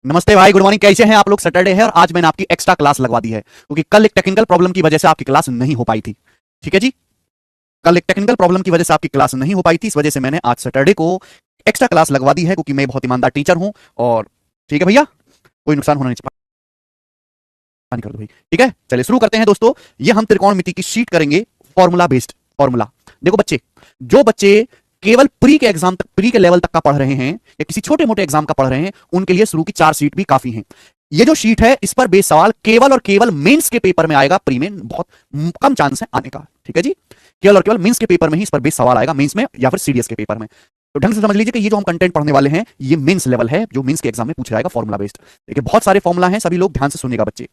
नमस्ते भाई, good morning. कैसे हैं आप लोग? सैटरडे है और आज मैंने आपकी एक्स्ट्रा क्लास लगवा दी है क्योंकि कल एक टेक्निकल प्रॉब्लम की वजह से आपकी क्लास नहीं हो पाई थी। ठीक है जी। कल एक टेक्निकल प्रॉब्लम की वजह से आपकी क्लास नहीं हो पाई थी, इस वजह से मैंने आज सैटरडे को एक्स्ट्रा क्लास लगवा दी है क्योंकि मैं बहुत ईमानदार टीचर हूं। और ठीक है भैया, कोई नुकसान होना नहीं चाहिए। पानी कर दो भाई। ठीक है, चलिए शुरू करते हैं दोस्तों। ये हम त्रिकोणमिति की शीट करेंगे, फॉर्मूला बेस्ड फॉर्मूला। देखो बच्चे, जो बच्चे केवल प्री के एग्जाम तक, प्री के लेवल तक का पढ़ रहे हैं या किसी छोटे मोटे एग्जाम का पढ़ रहे हैं, उनके लिए शुरू की 4 शीट भी काफी हैं। ये जो शीट है, इस पर बेस सवाल केवल और केवल मेंस के पेपर में आएगा। प्री में बहुत कम चांस है आने का। ठीक है जी। केवल और केवल मेंस के पेपर में ही इस पर बेस सवाल आएगा, मेंस में या फिर सीडीएस के पेपर में। तो ढंग से समझ लीजिए कि ये जो हम कंटेंट पढ़ने वाले हैं, ये मेंस लेवल है, जो मेंस के एग्जाम में पूछा जाएगा फॉर्मूला बेस्ड। देखिए, बहुत सारे फॉर्मूला हैं, सभी लोग ध्यान से सुनिएगा बच्चे।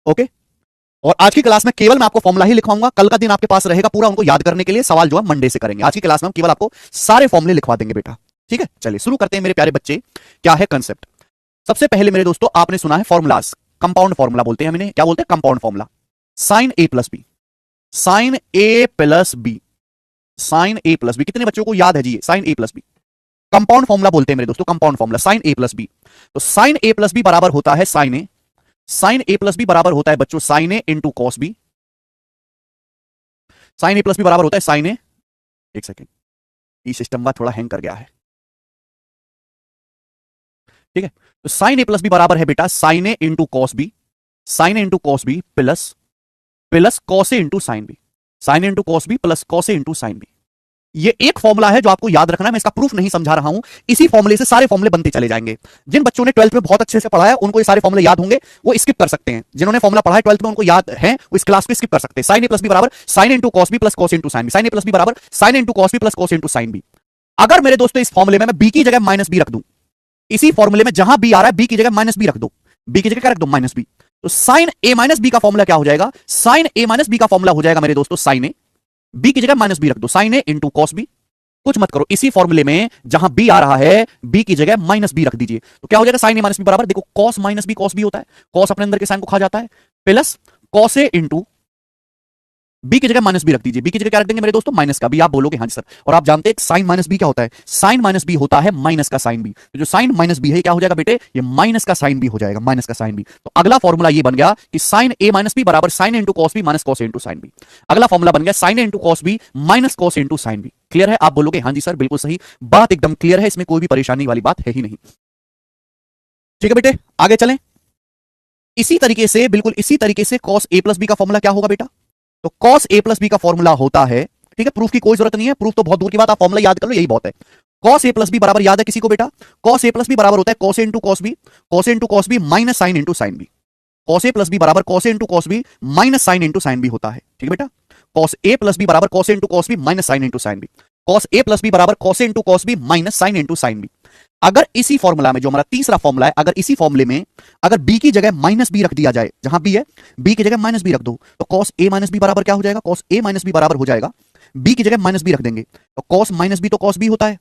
ओके। और आज की क्लास में केवल मैं आपको फॉर्मूला ही लिखवाऊंगा। कल का दिन आपके पास रहेगा पूरा उनको याद करने के लिए। सवाल जो है मंडे से करेंगे। आज की क्लास में हम केवल आपको सारे फॉर्मूले लिखवा देंगे बेटा। ठीक है, चलिए शुरू करते हैं मेरे प्यारे बच्चे। क्या है कंसेप्ट? सबसे पहले मेरे दोस्तों, आपने सुना है फॉर्मूलाज, कंपाउंड फॉर्मूला बोलते हैं हम इन्हें। क्या बोलते हैं? Compound formula. Sign A plus B, sine A plus B, sine A plus B. कितने बच्चों को याद है जी? Sign A plus B compound formula बोलते हैं मेरे दोस्तों, compound formula sine A plus B. तो साइन ए प्लस बी बराबर होता है sine A, sine A plus B बराबर होता है बच्चों sign A into cos B. Sine A plus B बराबर होता है साइन ए, एक सेकेंड, ये सिस्टम थोड़ा हैंग कर गया है। ठीक है, तो साइन ए प्लस बी बराबर है बेटा sine A into cos B, sine A into cos B plus plus cos A into sine B, sine A into cos B plus cos A into sine B. ये एक formula है जो आपको याद रखना है। मैं इसका प्रूफ नहीं समझा रहा हूं, इसी फॉर्मूले से सारे फॉर्मूले बनते चले जाएंगे। जिन बच्चों ने 12th में बहुत अच्छे से पढ़ा है, उनको ये सारे फॉर्मूले याद होंगे, वो स्किप कर सकते हैं। जिन्होंने फॉर्मूला पढ़ा है 12th में, उनको याद है, वो इस क्लास को स्किप कर सकते हैं। साइन ए प्लस बी बराबर sine into cos B plus cos into sine B, sine A plus B बराबर sine into cos B plus cos into sine B. अगर मेरे दोस्तों इस फॉर्मूले में मैं बी की जगह माइनस बी रख दूं, इसी फॉर्मूले में जहां बी आ रहा है, बी की जगह माइनस बी रख दो, बी की जगह क्या रख दो? Minus B. तो साइन ए माइनस बी का फॉर्मूला क्या हो जाएगा? साइन ए माइनस बी का फॉर्मूला हो जाएगा मेरे दोस्तों साइन ए, बी की जगह माइनस बी रख दो, sine A into cos B. कुछ मत करो, इसी फॉर्मूले में जहां बी आ रहा है, बी की जगह माइनस बी रख दीजिए। तो क्या हो जाएगा? साइन ए माइनस बी बराबर, देखो cos minus B cos B होता है, कॉस अपने अंदर के साइन को खा जाता है, plus cos A into B की जगह माइनस बी रख दीजिए। बी की जगह क्या रख देंगे मेरे दोस्तों? माइनस का बी। आप बोलोगे हाँ जी सर, और आप जानते हैं साइन माइनस बी क्या होता है? साइन माइनस बी होता है माइनस का साइन बी। तो जो साइन माइनस बी है, क्या हो जाएगा बेटे? ये माइनस का साइन बी हो जाएगा, माइनस का साइन बी। तो अगला फॉर्मूला ये बन गया कि साइन ए माइनस बी बराबर sine into cos B minus cos into sine B. अगला फॉर्मूला बन गया sine into cos B minus cos into sine B. Clear है? आप बोलोगे हाँ जी सर, बिल्कुल सही बात, एकदम क्लियर है, इसमें कोई भी परेशानी वाली बात है ही नहीं। ठीक है बेटे, आगे चलें। इसी तरीके से, बिल्कुल इसी तरीके से कॉस ए प्लस बी का फॉर्मूला क्या होगा बेटा? तो कॉस ए प्लस बी का फॉर्मूला होता है, ठीक है, प्रूफ की कोई जरूरत नहीं है, प्रूफ तो बहुत दूर की बात, आप फॉर्मूला याद कर लो, यही बहुत है। कॉस ए प्लस बी बराबर याद है किसी को बेटा? कॉस ए प्लस बी बराबर होता है cos A into cos B, cos A into cos B minus sine into sine B. Cos A plus B बराबर cos A into cos B minus sine into sine B होता है। ठीक है बेटा, cos A plus B बराबर cos A into cos B minus sine into sine B, cos A plus B बराबर cos A into cos B minus sine into sine B. अगर इसी formula में, जो हमारा तीसरा फॉर्मूला है, अगर इसी फॉर्मूले में अगर बी की जगह माइनस बी रख दिया जाए, जहां बी है, बी की जगह माइनस बी रख दो, तो कॉस ए माइनस बी बराबर क्या हो जाएगा? कॉस ए माइनस बी बराबर हो जाएगा, बी की जगह माइनस बी रख देंगे, तो कॉस माइनस बी तो कॉस बी होता है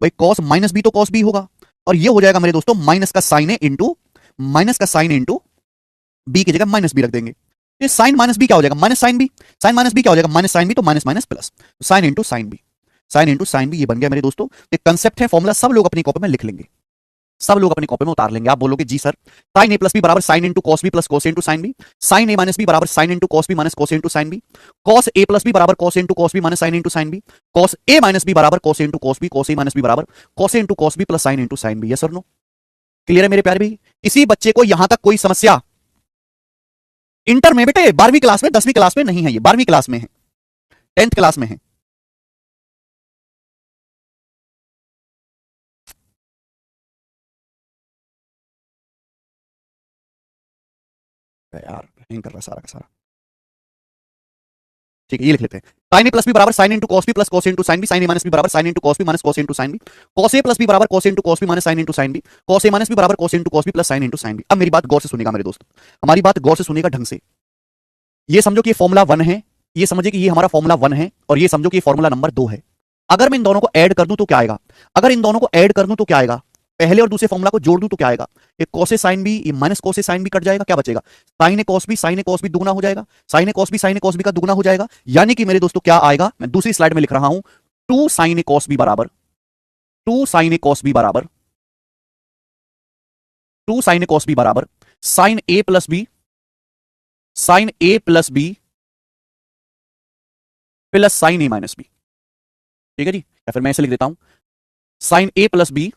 भाई, कॉस माइनस बी तो कॉस बी होगा, और ये हो जाएगा मेरे दोस्तों माइनस का साइन ए इंटू माइनस का साइन इंटू बी की जगह माइनस बी रख देंगे। ये साइन माइनस बी क्या हो जाएगा? Minus sine B. Sine minus B क्या हो जाएगा? माइनस साइन बी, तो minus minus plus, sine into sine B, sine into sine B. ये बन गया मेरे दोस्तों, एक कंसेप्ट है, फॉर्मूला सब लोग अपनी कॉपी में लिख लेंगे, सब लोग अपनी कॉपी में उतार लेंगे। आप बोलोगे जी sir, sine A plus B बराबर sine into cos B plus cos into sine B, sine A minus B बराबर sine into cos B minus cos into sine B, cos A plus B बराबर cos into cos B minus sine into sine B, cos A minus B बराबर cos into cos B, cos A minus B बराबर cos into cos B plus sine into sine B. Yes और no? Clear है मेरे प्यारे भाई? किसी बच्चे को यहां तक कोई समस्या इंटर में बेटे, 12वीं क्लास में, 10वीं क्लास में नहीं है, ये 12वीं क्लास में है, 10th क्लास में है। यार हैंग कर रहा है सारा का सारा। ठीक है, ये लिख लेते हैं। साइन ए प्लस बी बराबर sine into cos B plus cos into sine B, sine A minus B बराबर sine into cos B minus cos into sine B, cos A plus B बराबर cos into cos B minus sine into sine B, cos A minus B बराबर cos into cos B plus sine into sine B. अब मेरी बात गौर से सुनेगा मेरे दोस्त, हमारी बात गौर से सुनेगा ढंग से। ये समझो कि ये फॉर्मूला 1 है, ये समझिए कि ये हमारा फॉर्मूला 1 है, और ये समझो कि ये फॉर्मूला नंबर 2 है। अगर मैं इन दोनों को ऐड कर दूं तो क्या आएगा? अगर इन दोनों को ऐड कर दूं तो क्या आएगा? पहले और दूसरे फॉर्मूला को जोड़ दूं तो क्या आएगा? ये कॉस ए साइन बी, ये minus cos A sine B cut जाएगा, क्या बचेगा? Sign A cos B, sine A cos B दुगना हो जाएगा, sine A cos B, sine A cos B का दुगना हो जाएगा। यानी कि मेरे दोस्तों क्या आएगा? मैं दूसरी स्लाइड में लिख रहा हूं, 2 साइन ए कॉस बी बराबर, 2 साइन ए कॉस बी बराबर two sine A cos B बराबर sine A plus B, sine A plus B plus sine A minus B. ठीक है जी, या फिर मैं ऐसे लिख देता हूं, sign A plus B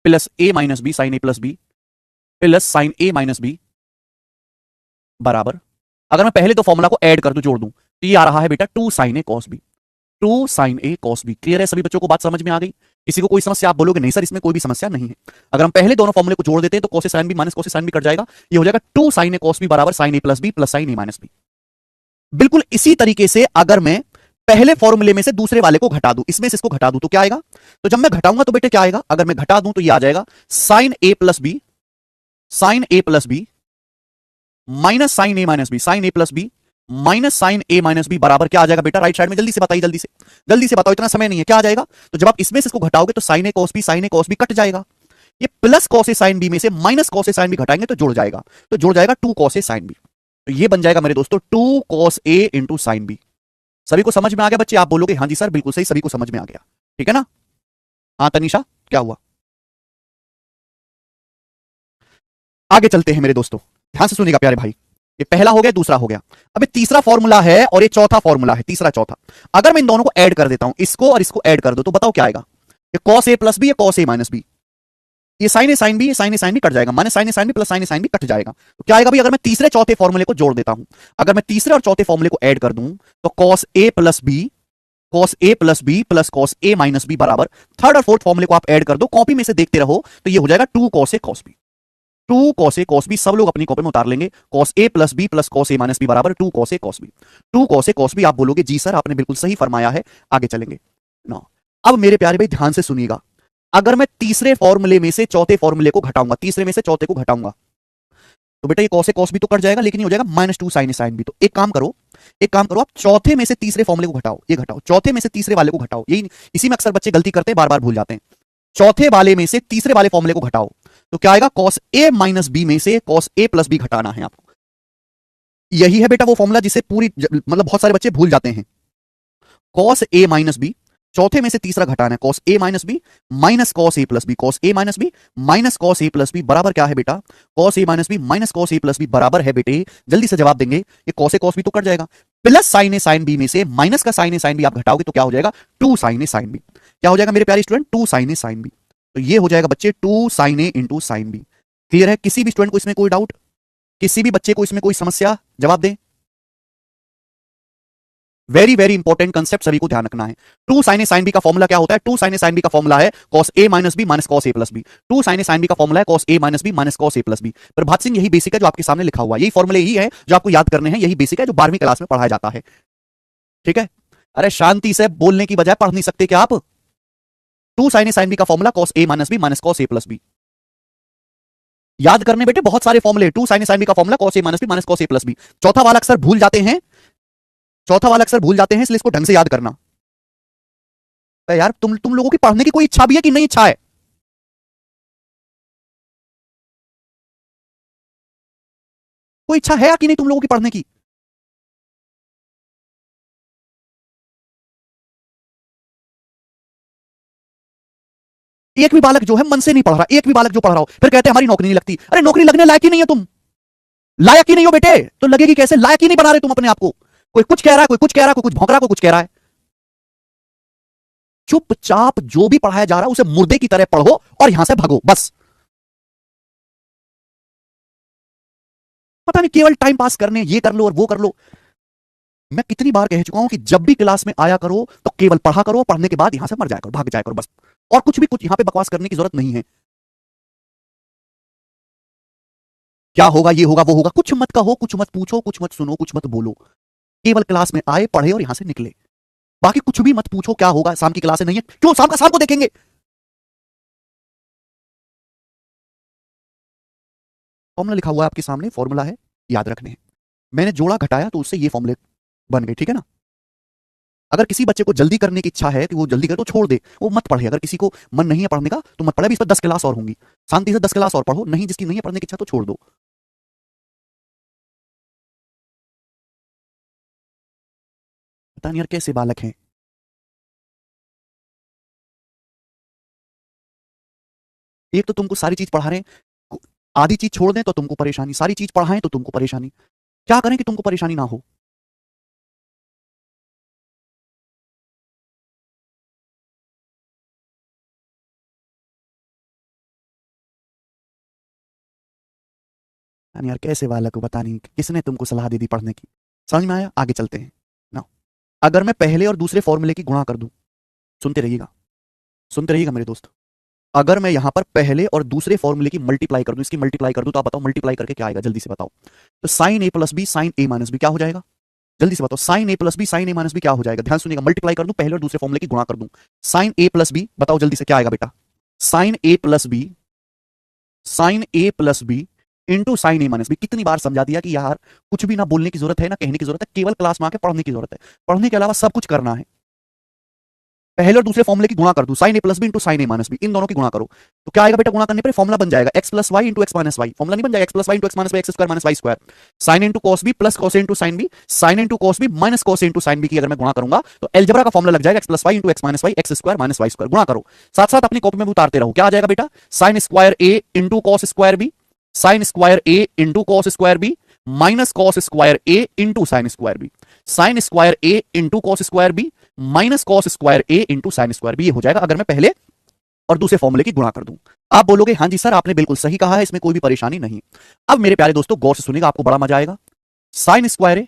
plus A minus B, sine A plus B plus sine A minus B बराबर, अगर मैं पहले तो फॉर्मूला को ऐड कर दूं, जोड़ दूं, तो ये आ रहा है बेटा two sine A cos B, two sine A cos B. Clear है सभी बच्चों को, बात समझ में आ गई? किसी को कोई समस्या? आप बोलोगे नहीं सर इसमें कोई भी समस्या नहीं है। अगर हम पहले दोनों फॉर्मूले को जोड़ देते हैं तो cos sine B minus cos sine B cut जाएगा, ये हो जाएगा two sine A cos B बराबर sine A plus B plus sine A minus B. बिल्कुल इसी तरीके से अगर मैं पहले फॉर्मूले में से दूसरे वाले को घटा दूं, इसमें से इसको घटा दूं, तो क्या आएगा? तो जब मैं घटाऊंगा तो बेटे क्या आएगा? अगर मैं घटा दूं तो ये आ जाएगा sine A plus B, sine A plus B minus sine A minus B, sine A plus B minus sine A minus B बराबर क्या आ जाएगा बेटा? राइट साइड में जल्दी से बताइए, जल्दी से बताओ, इतना समय नहीं है। क्या आ जाएगा? तो जब आप इसमें से इसको घटाओगे तो sine A cos B cut जाएगा, ये plus cos A sine B में से minus cos A sine B घटाएंगे तो जुड़ जाएगा, तो जुड़ जाएगा two cos A sine B. तो ये बन जाएगा मेरे दोस्तों two cos A into sine B. सभी को समझ में आ गया बच्चे? आप बोलोगे हाँ जी सर बिल्कुल सही, सभी को समझ में आ गया, ठीक है ना? हाँ तनिषा क्या हुआ? आगे चलते हैं मेरे दोस्तों, ध्यान से सुनिएगा प्यारे भाई। ये पहला हो गया, दूसरा हो गया, अब ये तीसरा फॉर्मूला है और ये चौथा फॉर्मूला है, तीसरा चौथा। अगर मैं इन दोनों को ऐड कर देता हूं, इसको और इसको ऐड कर दो, तो बताओ क्या आएगा? ये कॉस ए प्लस बी, ये कॉस ए माइनस बी, ये साइन ए साइन बी, ये sign A sine B cut जाएगा, minus sine A sine B plus sine A sine B cut जाएगा। तो क्या आएगा भाई? अगर मैं तीसरे चौथे फॉर्मूले को जोड़ देता हूं, अगर मैं तीसरे और चौथे फॉर्मूले को ऐड कर दूं, तो cos A plus B, cos A plus B plus cos A minus B बराबर, थर्ड और फोर्थ फॉर्मूले को आप ऐड कर दो, कॉपी में से देखते रहो, तो ये हो जाएगा two cos A cos B, two cos A cos B. सब लोग अपनी कॉपी में उतार लेंगे, cos A plus B plus cos A minus B बराबर two cos A cos B, two cos A cos B. आप बोलोगे जी सर आपने बिल्कुल सही फरमाया है, आगे चलेंगे ना। अब मेरे प्यारे भाई ध्यान से सुनिएगा, अगर मैं तीसरे फॉर्मूले में से चौथे फॉर्मूले को घटाऊंगा, तीसरे में से चौथे को घटाऊंगा, तो बेटा ये कॉस ए कॉस बी तो कट जाएगा, लेकिन ये हो जाएगा minus two sine A sine B. तो एक काम करो, आप चौथे में से तीसरे फॉर्मूले को घटाओ, ये घटाओ, चौथे में से तीसरे वाले को घटाओ, यही इसी में अक्सर बच्चे गलती करते हैं, बार बार भूल जाते हैं। चौथे वाले में से तीसरे वाले फॉर्मूले को घटाओ, तो क्या आएगा? कॉस ए माइनस बी में से कॉस ए प्लस बी घटाना है आपको। यही है बेटा वो फॉर्मूला जिसे पूरी मतलब बहुत सारे बच्चे भूल जाते हैं। कॉस ए माइनस बी, चौथे में से तीसरा घटाना है, cos A minus B minus cos A plus B, cos A minus B minus cos A plus B बराबर क्या है बेटा? Cos A minus B minus cos A plus B बराबर है बेटे, जल्दी से जवाब देंगे, ये कॉस ए कॉस बी तो कट जाएगा, plus sine A sine B में से माइनस का साइन ए साइन बी आप घटाओगे तो क्या हो जाएगा? Two sine A sine B. क्या हो जाएगा मेरे प्यारे student? Two sine A sine B. तो ये हो जाएगा बच्चे two sine A into sine B. Clear है? किसी भी स्टूडेंट को इसमें कोई डाउट, किसी भी बच्चे को इसमें कोई समस्या? जवाब दें। वेरी वेरी इंपॉर्टेंट कंसेप्ट, सभी को ध्यान रखना है। Two sine A sine B का फॉर्मूला क्या होता है? Two sine A sine B का फॉर्मूला है cos A minus B minus cos A plus B. Two sine A sine B का फॉर्मूला है cos A minus B minus cos A plus B. Prabhat Singh यही basic है जो आपके सामने लिखा हुआ है, यही फॉर्मूले ही है जो आपको याद करने हैं, यही बेसिक है जो 12वीं क्लास में पढ़ाया जाता है, ठीक है? अरे शांति से बोलने की बजाय पढ़ नहीं सकते क्या आप? Two sine A sine B का formula cos A minus B minus cos A plus B. याद करने बेटे बहुत सारे फॉर्मूले, two sine A sine B का formula cos A minus B minus cos A plus B. चौथा वाला अक्सर भूल जाते हैं, चौथा वाला अक्सर भूल जाते हैं, इसलिए इसको ढंग से याद करना। यार तुम लोगों की पढ़ने की कोई इच्छा भी है कि नहीं इच्छा है? कोई इच्छा है कि नहीं तुम लोगों की पढ़ने की? एक भी बालक जो है मन से नहीं पढ़ रहा, एक भी बालक जो पढ़ रहा हो फिर कहते हैं हमारी नौकरी नहीं लगती। अरे नौकरी लगने लायक ही नहीं है तुम, लायक ही नहीं हो बेटे, तो लगेगी कैसे? लायक ही नहीं बना रहे तुम अपने आप को। कोई कुछ कह रहा है, कोई कुछ कह रहा है, कोई कुछ भौंक रहा है, कोई कुछ कह रहा है। चुपचाप जो भी पढ़ाया जा रहा है उसे मुर्दे की तरह पढ़ो और यहां से भगो बस। पता नहीं केवल टाइम पास करने ये कर लो और वो कर लो। मैं कितनी बार कह चुका हूं कि जब भी क्लास में आया करो तो केवल पढ़ा करो, पढ़ने के बाद यहां से मर जाया करो, भाग जाया करो बस। और कुछ भी कुछ यहां पे बकवास करने की जरूरत नहीं है। क्या होगा, ये होगा, वो होगा, कुछ मत कहो, कुछ मत पूछो, कुछ मत सुनो, कुछ मत बोलो। केवल क्लास में आए, पढ़े और यहां से निकले। बाकी कुछ भी मत पूछो, क्या होगा, शाम की क्लास नहीं है, क्यों शाम का शाम को देखेंगे। फॉर्मूला लिखा हुआ है आपके सामने, फॉर्मूला है, याद रखने हैं। मैंने जोड़ा घटाया तो उससे ये फॉर्मूले बन गए, ठीक है ना? अगर किसी बच्चे को जल्दी करने की इच्छा है कि वो जल्दी करे तो छोड़ दे, वो मत पढ़े। अगर किसी को मन नहीं है पढ़ने का तो मत पढ़े, अभी इस पर 10 क्लास और होंगी, शांति से 10 क्लास और पढ़ो। नहीं, जिसकी नहीं है पढ़ने की इच्छा तो छोड़ दो। पता नहीं यार कैसे बालक हैं। एक तो तुमको सारी चीज पढ़ा रहे हैं, आधी चीज छोड़ दें तो तुमको परेशानी, सारी चीज पढ़ाएं तो तुमको परेशानी। क्या करें कि तुमको परेशानी ना हो? यार कैसे वाला को पता नहीं किसने तुमको सलाह दे दी पढ़ने की। समझ में आया? आगे चलते हैं ना। अगर मैं पहले और दूसरे फॉर्मूले की गुणा कर दूं, सुनते रहिएगा, सुनते रहिएगा मेरे दोस्त। अगर मैं यहां पर पहले और दूसरे फॉर्मूले की मल्टीप्लाई कर दूं, इसकी मल्टीप्लाई कर दूं, तो आप बताओ मल्टीप्लाई करके क्या आएगा, जल्दी से बताओ। तो sine A plus B sine A minus B क्या हो जाएगा? जल्दी से बताओ। Sign A plus B sine A minus B क्या हो जाएगा? ध्यान सुनिएगा, मल्टीप्लाई कर दूं, पहले और दूसरे फॉर्मूले की गुणा कर दूं। साइन ए प्लस बी, बताओ जल्दी से क्या आएगा बेटा? Sine A plus B, sine A plus B into sine A minus B. कितनी बार समझा दिया कि यार कुछ भी ना बोलने की जरूरत है ना कहने की जरूरत है, केवल क्लास में आके पढ़ने की जरूरत है। पढ़ने के अलावा सब कुछ करना है। पहले और दूसरे फॉर्मूले की गुणा कर दूं, sign A plus B into sine A minus B, इन दोनों की गुणा करो तो क्या आएगा बेटा? गुणा करने पर फॉर्मूला बन जाएगा X plus Y into X minus Y. Formula नहीं बन जाएगा X plus Y into X minus Y X square minus Y square. Sine into cos B plus cos into sine B, sine into cos B minus cos into sine B की अगर मैं गुणा करूंगा तो algebra का formula लग जाएगा X plus Y into X minus Y X square minus Y square. गुणा करो, साथ साथ अपनी कॉपी में भी उतारते रहो। क्या आ जाएगा बेटा? Sine square A into cos square B, sine square A into cos square B minus cos square A into sine square B, sine square A into cos square B minus cos square A into sine square B. ये हो जाएगा अगर मैं पहले और दूसरे फॉर्मूले की गुणा कर दूं। आप बोलोगे हाँ जी सर आपने बिल्कुल सही कहा है, इसमें कोई भी परेशानी नहीं। अब मेरे प्यारे दोस्तों गौर से सुनिएगा, आपको बड़ा मजा आएगा। साइन स्क्वायर ए,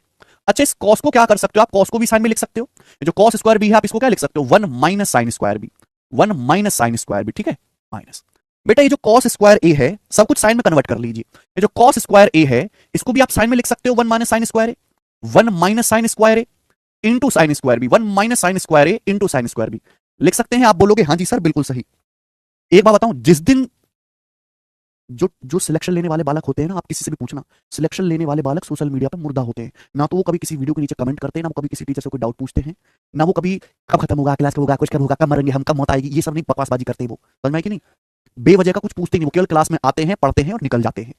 अच्छा इस कॉस को क्या कर सकते हो आप? कॉस को भी साइन में लिख सकते हो। जो कॉस स्क्वायर बी है आप इसको क्या लिख सकते हो? 1 minus sine square B, 1 minus sine square B, ठीक है, माइनस। बेटा ये जो कॉस स्क्वायर ए है सब कुछ साइन में कन्वर्ट कर लीजिए। ये जो कॉस स्क्वायर ए है इसको भी आप साइन में लिख सकते हो, 1 minus sine square A, 1 minus sine square A into sine square B, 1 minus sine square A into sine square B लिख सकते हैं। आप बोलोगे हाँ जी सर बिल्कुल सही। एक बात बताऊं, जिस दिन जो जो सिलेक्शन लेने वाले बालक होते हैं ना, आप किसी से भी पूछना, सिलेक्शन लेने वाले बालक सोशल मीडिया पर मुर्दा होते हैं ना। तो वो कभी किसी वीडियो के नीचे कमेंट करते हैं, ना वो कभी किसी टीचर से कोई डाउट पूछते हैं, ना वो कभी कब खत्म होगा क्लास, कब होगा, कुछ कब होगा, कब मरेंगे हम, कब मौत आएगी, ये सब नहीं बकवासबाजी करते वो। समझ में कि नहीं? बेवजह का कुछ पूछते नहीं, वो केवल क्लास में आते हैं, पढ़ते हैं और निकल जाते हैं।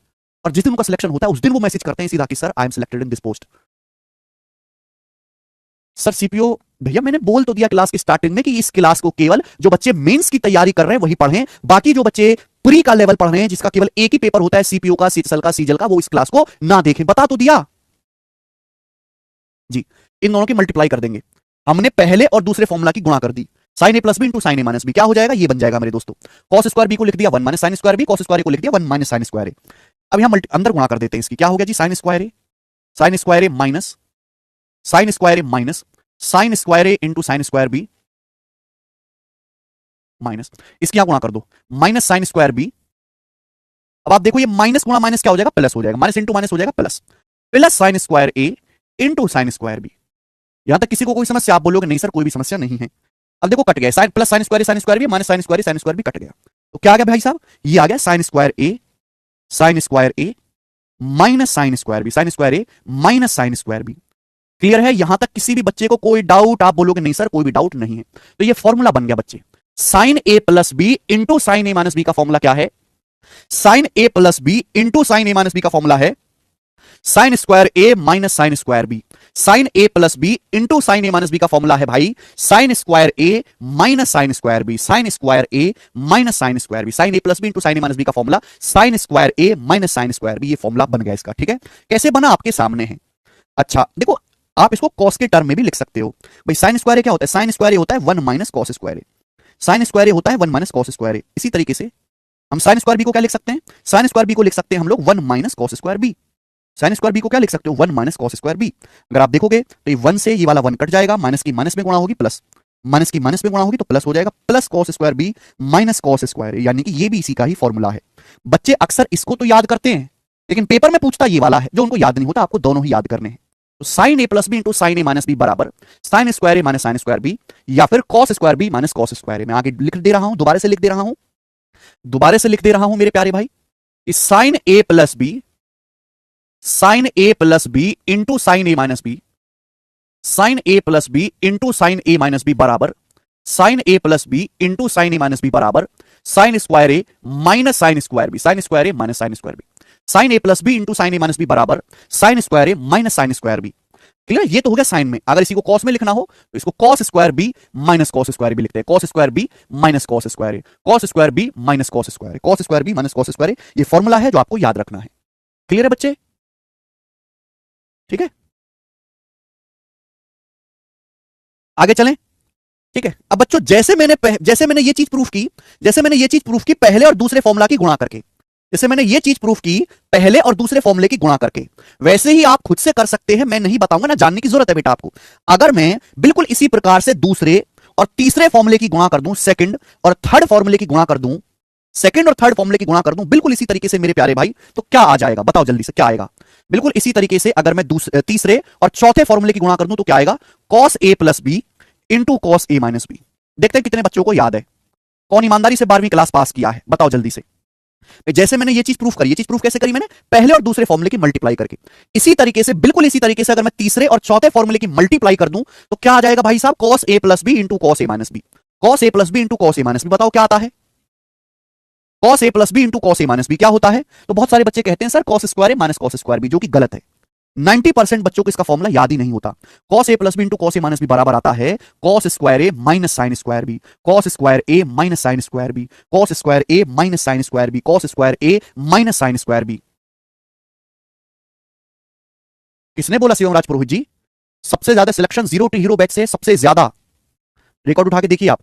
और जिस दिन उनका सिलेक्शन होता है उस दिन वो मैसेज करते हैं सीधा कि sir I am selected in this post. Sir CPO भैया मैंने बोल तो दिया क्लास की स्टार्टिंग में कि इस क्लास को केवल जो बच्चे मेंस की तैयारी कर रहे हैं वही पढ़ें, बाकी जो बच्चे प्री का लेवल पढ़ रहे हैं जिसका केवल एक ही पेपर होता है सीपीओ का, सीएसएल का, सीजल का, वो इस क्लास को ना देखें। बता तो दिया जी। इन दोनों की मल्टीप्लाई कर देंगे। हमने पहले और दूसरे फॉर्मूला की गुणा कर दी। Sign A plus B into sine A minus B क्या हो जाएगा? ये बन जाएगा मेरे दोस्तों। कॉस स्क्वायर बी को लिख दिया 1 minus sine square B, cos square को लिख दिया 1 माइनस साइन स्क्वायर ए। अब यहां अंदर गुणा कर देते हैं इसकी। क्या हो गया जी? Sine square A, sine square A minus sine square A minus sine square A into sine square B minus, इसकी यहां गुणा कर दो, माइनस साइन स्क्वायर बी। अब आप देखो ये माइनस गुणा माइनस क्या हो जाएगा? प्लस हो जाएगा, माइनस इंटू माइनस हो जाएगा plus, plus sine square A into sine square B. यहां तक किसी को कोई समस्या? आप बोलोगे नहीं सर कोई भी समस्या नहीं है। अब देखो कट गया, sine plus sine square B minus sine square B cut गया, तो क्या आ गया भाई साहब? ये आ गया sine square A minus sine square A minus sine square B. Clear है? यहां तक किसी भी बच्चे को कोई डाउट? आप बोलोगे नहीं सर कोई भी डाउट नहीं है। तो ये फॉर्मूला बन गया बच्चे। Sine A plus B into sine A minus B का फॉर्मूला क्या है? Sine A plus B into sine A minus B का फॉर्मूला है sine square A minus sine square B. Sine A plus B into sine A minus B का formula है भाई sine square A minus sine square B, sine square A minus sine square B. Sine A plus B into sine A minus B का formula sine square A minus sine square B. ये formula बन गया इसका, ठीक है। कैसे बना? आपके सामने है। अच्छा देखो आप इसको कॉस के टर्म में भी लिख सकते हो। भाई साइन स्क्वायर क्या होता है? साइन स्क्वायर होता है 1 minus cos square A, sine square होता है 1 माइनस कॉस स्क्वायर ए। इसी तरीके से हम साइन स्क्वायर बी को क्या लिख सकते हैं? साइन स्क्वायर बी को लिख सकते हैं हम लोग 1 minus cos square B. Sine square B को क्या लिख सकते हो? 1 माइनस कॉस स्क्वायर बी। अगर आप देखोगे तो ये 1 से ये वाला 1 कट जाएगा, माइनस की माइनस में गुणा होगी प्लस, माइनस की माइनस में गुणा होगी तो प्लस हो जाएगा, plus cos square B minus cos square A, यानी कि ये भी इसी का ही फॉर्मूला है। बच्चे अक्सर इसको तो याद करते हैं लेकिन पेपर में पूछता ये वाला है जो उनको याद नहीं होता, आपको दोनों ही याद करने हैं। तो sine A plus B into sine A minus B बराबर sine square A minus sine square B या फिर cos square B minus cos square A. मैं आगे लिख दे रहा हूं, दोबारा से लिख दे रहा हूं मेरे प्यारे भाई, sine A plus B into sine A minus B, sine A plus B into sine A minus B बराबर sine A plus B into sine A minus B बराबर sine square A minus sine square B, sine square A minus sine square B. Sine A plus B into sine A minus B बराबर sine square A minus sine square B. Clear? ये तो हो गया sign में। अगर इसी को cos में लिखना हो तो इसको cos square B minus cos square B लिखते हैं। Cos square B minus cos square A, cos square B minus cos square A, cos square B minus cos square A. ये फॉर्मूला है जो आपको याद रखना है। क्लियर है बच्चे? ठीक है, आगे चलें। ठीक है, अब बच्चों जैसे मैंने ये चीज प्रूफ की, पहले और दूसरे फॉर्मूला की गुणा करके, जैसे मैंने ये चीज प्रूफ की पहले और दूसरे फॉर्मूले की गुणा करके, वैसे ही आप खुद से कर सकते हैं। मैं नहीं बताऊंगा ना, जानने की जरूरत है बेटा आपको। अगर मैं बिल्कुल इसी प्रकार से दूसरे और तीसरे फॉर्मूले की गुणा कर दूं, सेकंड और थर्ड फॉर्मूले की गुणा कर दूं, बिल्कुल इसी तरीके से मेरे प्यारे भाई, तो क्या आ जाएगा बताओ जल्दी से, क्या आएगा? बिल्कुल इसी तरीके से अगर मैं तीसरे और चौथे फॉर्मूले की गुणा कर दूं तो क्या आएगा? Cos A plus B into cos A minus B. देखते हैं कितने बच्चों को याद है, कौन ईमानदारी से 12वीं क्लास पास किया है, बताओ जल्दी से। जैसे मैंने ये चीज प्रूफ करी, ये चीज प्रूफ कैसे करी मैंने? पहले और दूसरे फॉर्मूले की मल्टीप्लाई करके। इसी तरीके से, बिल्कुल इसी तरीके से अगर मैं तीसरे और चौथे फॉर्मूले की मल्टीप्लाई कर दूं तो क्या आ जाएगा भाई साहब? Cos A plus B into cos A minus B. Cos A plus B into cos A minus B, बताओ क्या आता है? Cos A plus B into cos A minus B क्या होता है? तो बहुत सारे बच्चे कहते हैं sir cos square A minus cos square B, जो कि गलत है। 90% बच्चों को इसका फॉर्मूला याद ही नहीं होता। Cos A plus B into cos A minus B बराबर आता है cos square A minus sine square B, cos square A minus sine square B, cos square A minus sine square B, cos square A minus sine square B. किसने बोला शिवमराज पुरोहित जी? सबसे ज्यादा selection zero to hero batch से, सबसे ज्यादा। Record उठा के देखिए आप।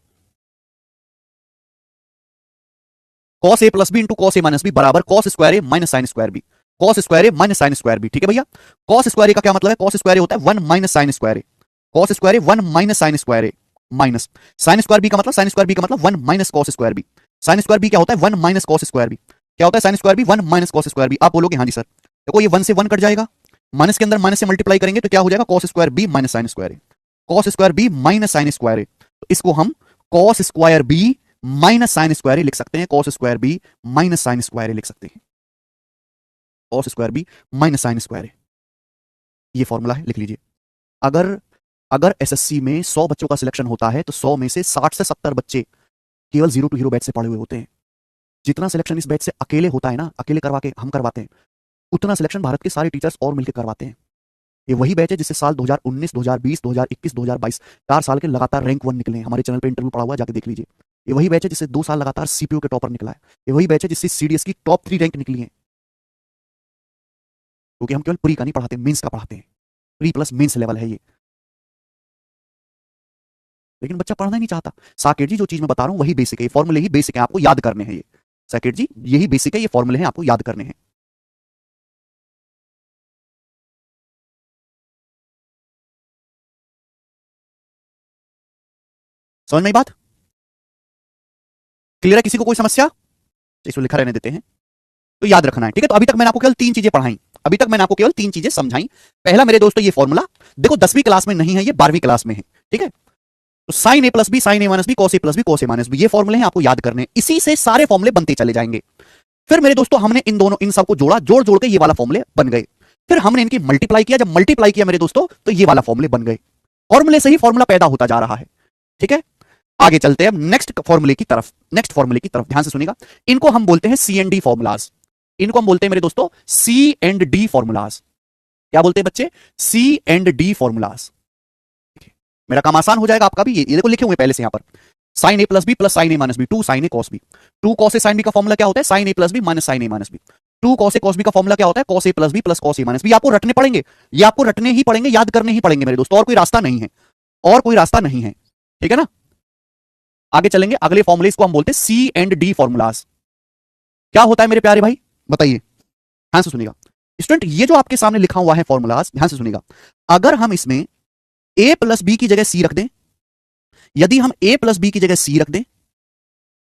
Cos A plus B into cos A minus B बराबर cos square A minus sine square B, cos square A minus sine square B. ठीक है भैया, कॉस स्क्वायर ए का क्या मतलब है? कॉस स्क्वायर ए होता है 1 minus sine square A, cos square A 1 minus sine square A minus sine square B का मतलब, 1 minus cos square B. Sine square B क्या होता है? 1 माइनस कॉस स्क्वायर बी। क्या होता है sine square B? 1 minus cos square B. आप बोलोगे हाँ जी सर, देखो ये 1 से 1 कट जाएगा, माइनस के अंदर माइनस से मल्टीप्लाई करेंगे तो क्या हो जाएगा? Cos square B minus sine square A, cos square B minus sine square A. तो इसको हम cos square B minus sine square A लिख सकते हैं, cos square B minus sine square A लिख सकते हैं, cos square B minus sine square A. ये फॉर्मूला है, लिख लीजिए। अगर अगर एसएससी में 100 बच्चों का सिलेक्शन होता है तो 100 में से 60 से 70 बच्चे केवल जीरो टू हीरो बैच से पढ़े हुए होते हैं। जितना सिलेक्शन इस बैच से अकेले होता है ना, अकेले करवा के हम करवाते हैं, उतना सिलेक्शन भारत के सारे टीचर्स और मिलकर करवाते हैं। ये वही बैच है जिससे साल 2019, 2020, 2021, 2022 4 साल के लगातार रैंक 1 निकले हैं। हमारे चैनल पे इंटरव्यू पड़ा हुआ है, जाके देख लीजिए। ये वही बैच है जिससे 2 साल लगातार सीपीयू के टॉपर निकला है। ये वही बैच है जिससे सीडीएस की टॉप 3 रैंक निकली है। क्योंकि हम केवल प्री का नहीं पढ़ाते, मेंस का पढ़ाते हैं। प्री प्लस मेंस लेवल है ये। लेकिन बच्चा पढ़ना ही नहीं चाहता। साकेत जी जो चीज मैं बता रहा हूं वही बेसिक है, ये फॉर्मूले ही बेसिक है, आपको याद करने हैं ये। साकेत जी यही बेसिक है, ये फॉर्मूले हैं, आपको याद करने हैं। समझ में बात? क्लियर है? किसी को कोई समस्या? इसको लिखा रहने देते हैं, तो याद रखना है। ठीक है, तो अभी तक मैंने आपको केवल 3 चीजें पढ़ाई, अभी तक मैंने आपको केवल 3 चीजें समझाई। पहला मेरे दोस्तों ये फॉर्मूला देखो 10वीं क्लास में नहीं है, ये 12वीं क्लास में है। ठीक है, तो sine A plus B, sine A minus B, cos A plus B, cos A minus B, ये फॉर्मूले हैं, आपको याद करने। इसी से सारे फॉर्मूले बनते चले जाएंगे। फिर मेरे दोस्तों हमने इन सबको जोड़ा, जोड़ जोड़ के ये वाला फॉर्मूले बन गए। फिर हमने इनकी मल्टीप्लाई किया, जब मल्टीप्लाई किया मेरे दोस्तों तो ये वाला फॉर्मूले बन गए। फॉर्मूले से ही फॉर्मूला पैदा होता जा रहा है। ठीक है, आगे चलते हैं अब नेक्स्ट फॉर्मूले की तरफ। ध्यान से सुनिएगा। इनको हम बोलते हैं सी एंड डी फॉर्मूलाज। इनको हम बोलते हैं मेरे दोस्तों सी एंड डी फॉर्मूलाज। क्या बोलते हैं बच्चे? सी एंड डी फॉर्मूलाज। मेरा काम आसान हो जाएगा, आपका भी। ये देखो लिखे हुए पहले से यहां पर, sign A plus B plus sine A minus B, 2 sine A cos B. 2 cos A sine B का फॉर्मूला क्या होता है? Sine A plus B minus sine A minus B. 2 cos A cos B का formula क्या होता है? Cos A plus B plus cos A minus B. आपको रटने पड़ेंगे, ये आपको रटने ही पड़ेंगे, याद करने ही पड़ेंगे मेरे दोस्तों, और कोई रास्ता नहीं है, और कोई रास्ता नहीं है। ठीक है ना, आगे चलेंगे। अगले फॉर्मूले को हम बोलते हैं सी एंड डी फॉर्मूलाज। क्या होता है मेरे प्यारे भाई, बताइए, ध्यान से सुनिएगा। स्टूडेंट ये जो आपके सामने लिखा हुआ है फॉर्मूलाज, ध्यान से सुनिएगा। अगर हम इसमें a प्लस बी की जगह सी रख दें, यदि हम a प्लस बी की जगह सी रख दें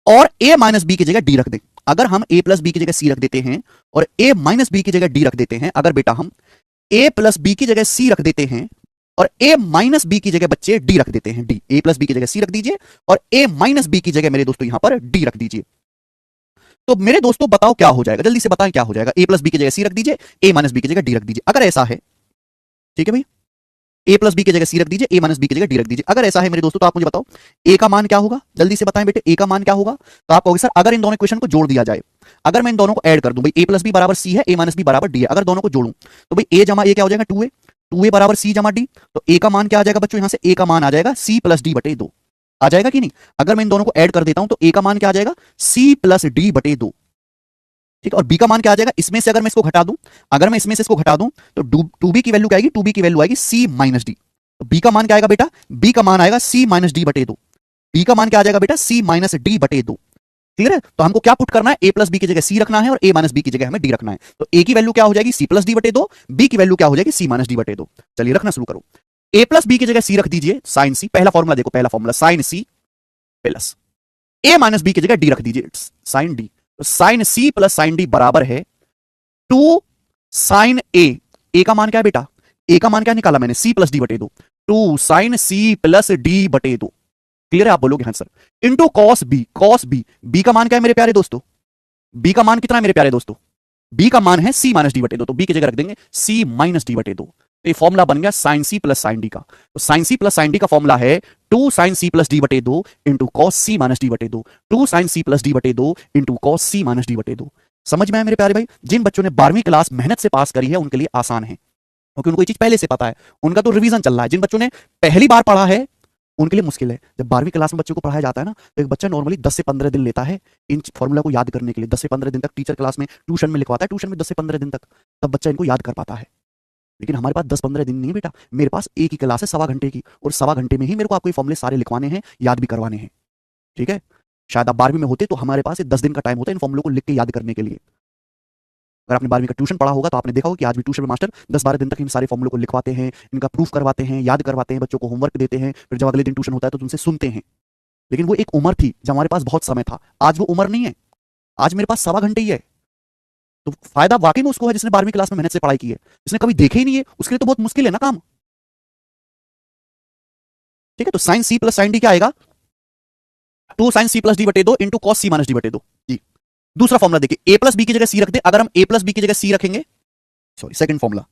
और a माइनस बी की जगह डी रख दें, अगर हम a प्लस बी की जगह सी रख देते हैं और a माइनस बी की जगह डी रख देते हैं, अगर बेटा हम a प्लस बी की जगह सी रख देते हैं और a माइनस बी की जगह बच्चे डी रख देते हैं, डी, a प्लस बी की जगह सी रख दीजिए और a माइनस बी की जगह मेरे दोस्तों यहां पर डी रख दीजिए, तो मेरे दोस्तों बताओ क्या हो जाएगा? जल्दी से बताएं क्या हो जाएगा? a प्लस बी की जगह सी रख दीजिए, a माइनस बी की जगह डी रख दीजिए। अगर ऐसा है, ठीक है भाई, a प्लस बी की जगह सी रख दीजिए, a माइनस बी की जगह डी रख दीजिए। अगर ऐसा है मेरे दोस्तों तो आप मुझे बताओ a का मान क्या होगा? जल्दी से बताएं बेटे, a का मान क्या होगा? तो आप कहोगे सर अगर इन दोनों इक्वेशन को जोड़ दिया जाए, अगर मैं इन दोनों को ऐड कर दूं, भाई a प्लस बी बराबर सी है, a माइनस बी बराबर डी है, अगर दोनों को जोड़ूं तो भाई a जमा a क्या हो जाएगा? 2a, 2a बराबर c जमा d, तो a का मान क्या आ जाएगा बच्चों, यहां से a का मान आ जाएगा c प्लस डी बटे 2। आ जाएगा कि नहीं? अगर मैं इन दोनों को ऐड कर देता हूं तो a का मान क्या आ जाएगा, c प्लस डी बटे 2। ठीक है, और b का मान क्या आ जाएगा, इसमें से अगर मैं इसको घटा दूं, अगर मैं इसमें से इसको घटा दूं तो 2b की वैल्यू क्या आएगी, 2b की वैल्यू आएगी c माइनस डी। तो b का मान क्या आएगा बेटा, b का मान आएगा c माइनस डी बटे 2। b का मान क्या आ जाएगा बेटा, c माइनस डी बटे 2। क्लियर है? तो हमको क्या पुट करना है, a प्लस बी की जगह c रखना है और a माइनस बी की जगह हमें d रखना है। तो a की वैल्यू क्या हो जाएगी, c प्लस डी बटे 2, b की वैल्यू क्या हो जाएगी, c माइनस डी बटे 2। चलिए रखना शुरू करो। a प्लस बी की जगह c रख दीजिए, साइन c, पहला फॉर्मूला देखो, पहला formula sine c plus a minus B की जगह d रख दीजिए, साइन d। तो sine c plus sine d बराबर है 2 साइन a का मान क्या है बेटा, a का मान क्या निकाला मैंने, c प्लस डी बटे 2, 2 साइन c प्लस डी बटे 2। क्लियर है? आप बोलोगे हाँ sir. Into cos B, cos B, B का मान क्या है मेरे प्यारे दोस्तों, बी का मान कितना है मेरे प्यारे दोस्तों, बी का मान है c माइनस डी बटे 2, तो बी की जगह रख देंगे c माइनस डी बटे 2। तो ये फॉर्मूला बन गया sine C plus sine D का। तो sine C plus sine D का फॉर्मूला है 2 साइन सी प्लस डी बटे 2 into cos C minus D बटे 2, 2 साइन सी प्लस डी बटे 2 into cos C minus D बटे 2। समझ में आया मेरे प्यारे भाई? जिन बच्चों ने 12वीं क्लास मेहनत से पास करी है उनके लिए आसान है, क्योंकि उनको ये चीज पहले से पता है, उनका तो रिवीजन चल रहा है। जिन बच्चों ने पहली बार पढ़ा है उनके लिए मुश्किल है। जब 12वीं क्लास में बच्चों को पढ़ाया जाता है ना, तो एक बच्चा नॉर्मली 10 से 15 दिन लेता है इन फॉर्मूला को याद करने के लिए। 10 से 15 दिन तक टीचर क्लास में ट्यूशन में लिखवाता है, ट्यूशन में 10 से 15 दिन तक, तब बच्चा इनको याद कर पाता है। लेकिन हमारे पास 10-15 दिन नहीं है बेटा, मेरे पास एक ही क्लास है 1.25 घंटे की, और 1.25 घंटे में ही मेरे को आपको ये फॉर्मूले सारे लिखवाने हैं, याद भी करवाने हैं। ठीक है? शायद आप 12वीं में होते तो हमारे पास 10 दिन का टाइम होता है इन फॉर्मूलों को लिख के याद करने के लिए। अगर आपने 12वीं का ट्यूशन पढ़ा होगा तो आपने देखा होगा कि आज भी ट्यूशन में मास्टर 10-12 दिन तक इन सारे फॉर्मूलों को लिखवाते हैं, इनका प्रूफ करवाते हैं, याद करवाते हैं, बच्चों को होमवर्क देते हैं, फिर जब अगले दिन ट्यूशन होता है तो तुमसे सुनते हैं। लेकिन वो एक उम्र थी जब हमारे पास बहुत समय था, आज वो उम्र नहीं है। आज मेरे पास 1.25 घंटे ही है। तो फायदा वाकई में उसको है जिसने 12वीं क्लास में मेहनत से पढ़ाई की है। जिसने कभी देखे ही नहीं है उसके लिए तो बहुत मुश्किल है ना काम। ठीक है? तो sine C plus sine D क्या आएगा, 2 साइन सी प्लस डी बटे 2 into cos C minus D बटे 2 जी। दूसरा फॉर्मूला देखिए, a प्लस बी की जगह सी रख दे, अगर हम a प्लस बी की जगह सी रखेंगे, sorry second formula,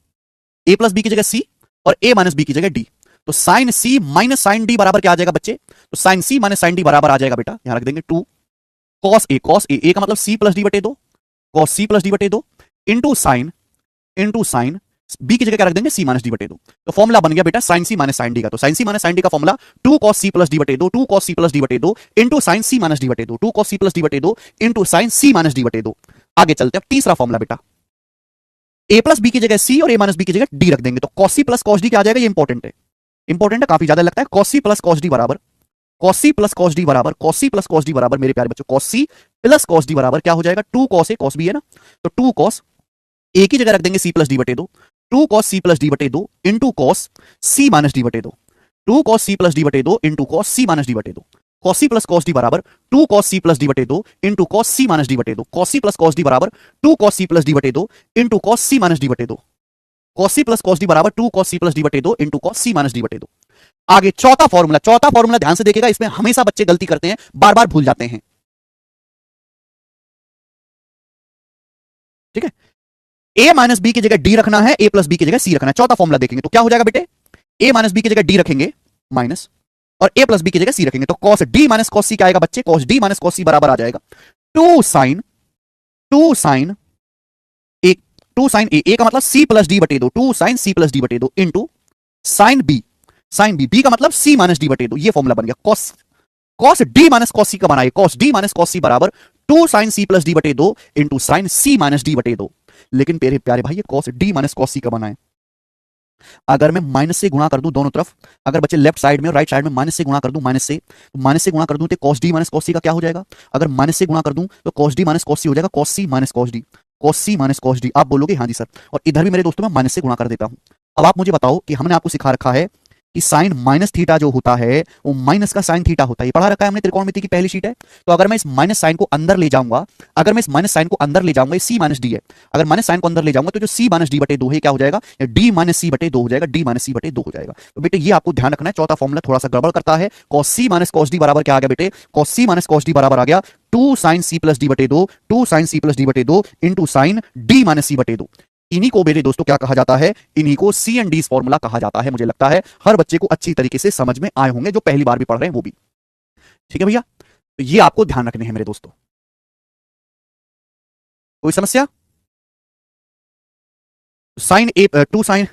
a plus B की जगह सी और a माइनस बी की जगह d, तो sine c minus sine d बराबर क्या आ जाएगा बच्चे, तो sine c minus sine d बराबर आ जाएगा बेटा, यहां रख देंगे 2 कॉस a, कॉस a का मतलब c प्लस डी बटे 2, कॉस c प्लस डी बटे 2 इंटू साइन b की जगह क्या रख देंगे, c माइनस डी बटे 2। तो फॉर्मूला बन गया बेटा sine c minus sine d का। तो sine c minus sine d का formula 2 cos c plus D बटे 2, 2 cos c प्लस डी बटे 2 into sine c minus D बटे 2, 2 cos c प्लस डी बटे 2 into sine c minus D बटे 2। आगे चलते हैं, तीसरा फॉर्मूला बेटा, a प्लस बी की जगह c और a माइनस बी की जगह d रख देंगे, तो cos c plus cos d क्या आ जाएगा, ये इंपॉर्टेंट है, इंपॉर्टेंट है, काफी ज्यादा लगता है। cos c plus cos d बराबर, cos c plus cos d बराबर, cos c plus cos d बराबर मेरे प्यारे बच्चों, cos c plus cos d बराबर क्या हो जाएगा, 2 cos a cos b है ना, तो 2 cos a की जगह रख देंगे c प्लस डी बटे 2, 2 cos c प्लस डी बटे 2 into cos c minus D बटे 2, 2 cos c प्लस डी बटे 2 into cos c minus D बटे 2। cos c plus cos d बराबर 2 cos c प्लस डी बटे 2 into cos c minus D बटे 2, cos c plus cos d बराबर 2 cos c plus D बटे 2 into cos c minus D बटे 2, cos c plus cos d बराबर 2 cos c plus D बटे 2 into cos c minus D बटे 2। आगे चौथा formula ध्यान से देखिएगा, इसमें हमेशा बच्चे गलती करते हैं, बार बार भूल जाते हैं। ठीक है? a माइनस बी की जगह d रखना है, a प्लस बी की जगह c रखना है। चौथा फॉर्मूला देखेंगे तो क्या हो जाएगा बेटे, a माइनस बी की जगह d रखेंगे माइनस, और a प्लस बी की जगह c रखेंगे, तो cos d minus cos c क्या आएगा बच्चे, cos d minus cos c बराबर आ जाएगा 2 साइन a का मतलब c प्लस डी बटे 2, 2 साइन c प्लस डी बटे 2 इंटू साइन b का मतलब c माइनस डी बटे 2। ये फॉर्मूला बन गया, cos d minus cos c का बनाए, cos d minus cos c बराबर 2 साइन c प्लस डी बटे 2 into sine c minus D बटे 2। लेकिन मेरे प्यारे भाई ये cos d minus cos c का बनाए, अगर मैं माइनस से गुणा कर दूं दोनों तरफ, अगर बच्चे लेफ्ट साइड में और राइट साइड में माइनस से गुणा कर दूं, माइनस से गुणा कर दूं तो cos d minus cos c का क्या हो जाएगा, अगर माइनस से गुणा कर दूं तो cos d minus cos c हो जाएगा cos c minus cos d, cos c minus cos d। आप बोलोगे हाँ जी सर, और इधर भी मेरे दोस्तों मैं माइनस से गुणा कर देता हूं। अब आप मुझे बताओ कि हमने आपको सिखा रखा है कि साइन माइनस थीटा जो होता है वो माइनस का साइन थीटा होता है, ये पढ़ा रखा है हमने, त्रिकोणमिति की पहली शीट है। तो अगर मैं इस माइनस साइन को अंदर ले जाऊंगा, अगर मैं इस माइनस साइन को अंदर ले जाऊंगा, ये c माइनस डी है, अगर माइनस साइन को अंदर ले जाऊंगा तो जो c माइनस डी बटे 2 है क्या हो जाएगा, d माइनस c बटे 2 हो जाएगा, d माइनस c बटे 2 हो जाएगा। तो बेटे ये आपको ध्यान रखना है, चौथा फॉर्मूला थोड़ा सा गड़बड़ करता है। cos c minus cos d बराबर क्या आ गया बेटे, cos c minus cos d बराबर आ गया 2 साइन c प्लस डी बटे 2, 2 साइन c प्लस डी बटे 2 into sign d minus c बटे 2। इन्हीं को मेरे दोस्तों क्या कहा जाता है, इन्हीं को सी एंड डी फॉर्मूला कहा जाता है। मुझे लगता है हर बच्चे को अच्छी तरीके से समझ में आए होंगे, जो पहली बार भी पढ़ रहे हैं वो भी। ठीक है भैया, तो ये आपको ध्यान रखने हैं मेरे दोस्तों। कोई समस्या? Sine A 2 sine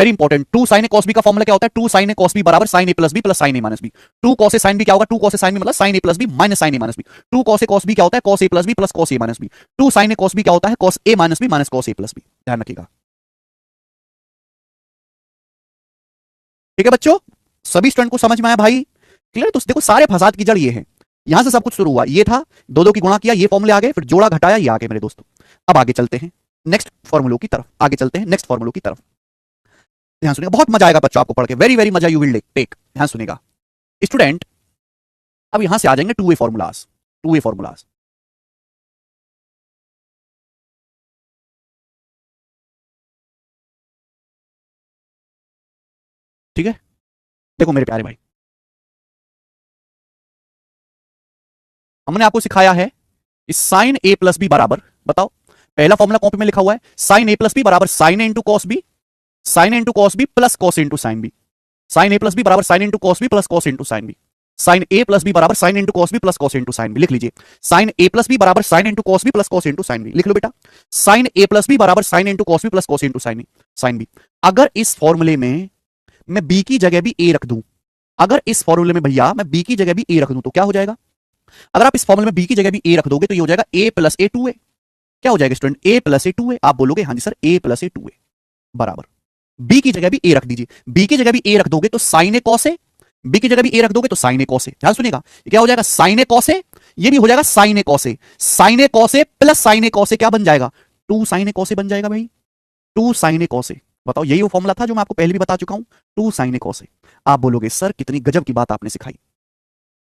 very important, two sine A cos B का फॉर्मूला क्या होता है? Two sine A cos B बराबर sine A plus B plus sine A minus B. Two cos A sine B क्या होगा? Two cos A sine B मतलब sine A plus B minus sine A minus B. Two cos A cos B क्या होता है? Cos A plus B plus cos A minus B. Two sine A cos B क्या होता है? Cos A minus B minus cos A plus B. ध्यान रखिएगा, ठीक है बच्चों, सभी स्टूडेंट को समझ में आया भाई? क्लियर? तो देखो सारे फसाद की जड़ ये है, यहां से सब कुछ शुरू हुआ, ये था, दो दो की गुणा किया, ये फॉर्मूले आ गए, फिर जोड़ा घटाया, ये आ गए मेरे दोस्तों। अब आगे चलते हैं नेक्स्ट फॉर्मूलों की तरफ, आगे चलते हैं नेक्स्ट फॉर्मूलों की तरफ। ध्यान सुनिएगा, बहुत मजा आएगा बच्चों आपको पढ़ के, वेरी वेरी मजा यू विल टेक। ध्यान सुनिएगा स्टूडेंट, अब यहां से आ जाएंगे two way formulas. Two way formulas, ठीक है? देखो मेरे प्यारे भाई, हमने आपको सिखाया है कि साइन ए प्लस बी बराबर, बताओ पहला फॉर्मूला कॉपी में लिखा हुआ है, साइन ए प्लस बी बराबर sine A into cos B, sine A into cos B plus cos into sine B. Sine A plus B बराबर sine into cos B plus cos into sine B. Sine A plus B बराबर sine into cos B plus cos into sine B. लिख लीजिए, sine A plus B बराबर sine into cos B plus cos into sine B. लिख लो बेटा, sine A plus B बराबर sine into cos B plus cos into sine B, sine B. अगर इस फॉर्मूले में मैं बी की जगह भी ए रख दूं, अगर इस फॉर्मूले में भैया मैं बी की जगह भी ए रख दूं तो क्या हो जाएगा? अगर आप इस फॉर्मूले में बी की जगह भी ए रख दोगे तो ये हो जाएगा ए प्लस ए टू ए। क्या हो जाएगा student? A plus A two A. आप बोलोगे हाँ जी sir, A plus A two A बराबर बी की जगह भी ए रख दीजिए। बी की जगह भी ए रख दोगे तो sine A cos A, B की जगह भी ए रख दोगे तो साइन ए कॉस ए। ध्यान सुनिएगा, क्या हो जाएगा? साइन ए कॉस ए, ये भी हो जाएगा sine A cos A. Sine A cos A plus sine A cos A क्या बन जाएगा? टू साइन ए कॉस ए बन जाएगा भाई, टू साइन ए कॉस ए। बताओ, यही वो फॉर्मूला था जो मैं आपको पहले भी बता चुका हूं, टू साइन ए कॉस ए। आप बोलोगे सर कितनी गजब की बात आपने सिखाई,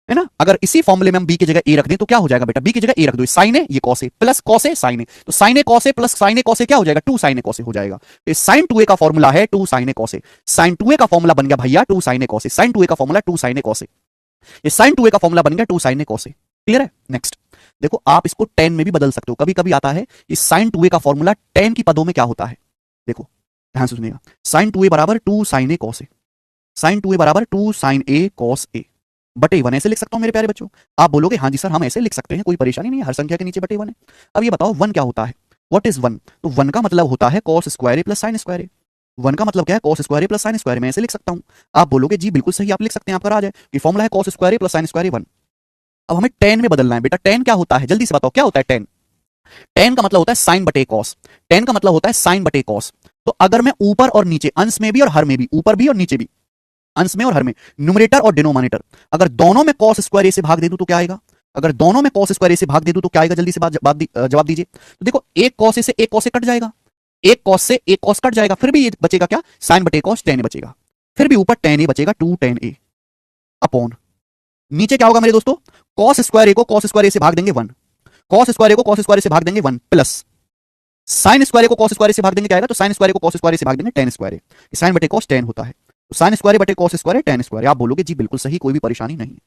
है ना? अगर इसी फॉर्मूले में हम बी की जगह ए रख दें तो क्या हो जाएगा बेटा? बी की जगह ए रख दो, साइन ए, ये cos A plus cos A sine A, तो sine A cos A plus sine A cos A क्या हो जाएगा? Two sine A cos A हो जाएगा। तो साइन टू ए का फॉर्मूला है two sine A cos A. Sine two A का फॉर्मूला बन गया भैया two sine A cos A. Sine two A का formula two sine A cos A, ये साइन टू ए का फॉर्मूला बन गया two sine A cos A. Clear है? नेक्स्ट देखो, आप इसको टेन में भी बदल सकते हो, कभी कभी आता है इस साइन टू ए का फॉर्मूला टेन की पदों में क्या होता है। देखो ध्यान से सुनिएगा, साइन टू ए बराबर two sine A cos A, sine two A बराबर two sine A cos A बटे वन। ऐसे लिख सकता हूं मेरे प्यारे बच्चों? आप बोलोगे हाँ जी सर हम ऐसे लिख सकते हैं, कोई परेशानी नहीं है, हर संख्या के नीचे बटे वन है। अब ये बताओ वन क्या होता है? What is one? तो वन का मतलब होता है कॉस स्क्वायर ए प्लस साइन स्क्वायर ए। वन का मतलब क्या है? कॉस स्क्वायर ए प्लस साइन स्क्वायर। मैं ऐसे लिख सकता हूं। आप बोलोगे जी बिल्कुल सही, आप लिख सकते हैं, आपका राज है कि फॉर्मूला है कॉस स्क्वायर ए प्लस साइन स्क्वायर ए वन। अब हमें टेन में बदलना है बेटा। टेन क्या होता है? जल्दी से बताओ क्या होता है टेन? टेन का मतलब होता है साइन बटे कॉस। टेन का मतलब होता है साइन बटे कॉस। तो अगर मैं ऊपर और नीचे, अंश में भी और हर में भी, ऊपर भी और नीचे भी, अंश में और हर में, न्यूमरेटर और डिनोमिनेटर, अगर दोनों में कॉस स्क्वायर ए से भाग दे दूं तो क्या आएगा? अगर दोनों में कॉस स्क्वायर ए से भाग दे दूं तो क्या आएगा? जल्दी से जवाब दीजिए। तो देखो, एक कॉस ए से एक कॉस ए कट जाएगा, एक कॉस से एक कॉस कट जाएगा, फिर भी ये बचेगा क्या? साइन बटे कॉस टेन ए बचेगा, फिर भी ऊपर टेन ए बचेगा, टू टेन ए अपॉन नीचे क्या होगा मेरे दोस्तों? कॉस स्क्वायर ए को कॉस स्क्वायर ए से भाग देंगे वन, कॉस स्क्वायर ए को कॉस स्क्वायर ए से भाग देंगे वन, प्लस साइन स्क्वायर ए को कॉस स्क्वायर ए से भाग देंगे क्या आएगा? तो साइन स्क्वायर ए को कॉस स्क्वायर ए से भाग देंगे टेन स्क्वायर ए। साइन बटे कॉस टेन होता है, तो साइन स्क्वायर बटे कॉस स्क्वायर टेन स्क्वायर। आप बोलोगे जी बिल्कुल सही, कोई भी परेशानी नहीं है।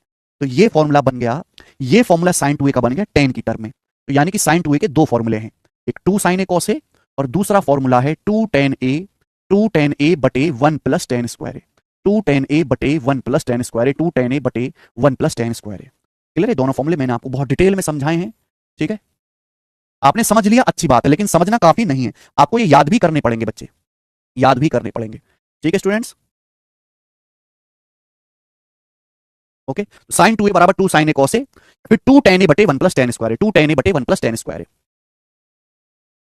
तो ये फॉर्मूला बन गया, ये फॉर्मूला साइन टू ए का बन गया टेन की टर्म में। तो यानी कि साइन टू ए के दो फॉर्मूले हैं, एक two sine A cos A और दूसरा फॉर्मूला है टू टेन ए बटे one plus tan square A, two tan A बटे one plus tan square A, two tan A बटे one plus tan square A. Clear है? दोनों फॉर्मूले मैंने आपको बहुत डिटेल में समझाए हैं, ठीक है? आपने समझ लिया, अच्छी बात है, लेकिन समझना काफी नहीं है, आपको ये याद भी करने पड़ेंगे बच्चे, याद भी करने पड़ेंगे, ठीक है students? Okay, sine two A बराबर two sine A cos A, फिर टू टेन ए बटे one plus tan square, two tan A बटे one plus tan square.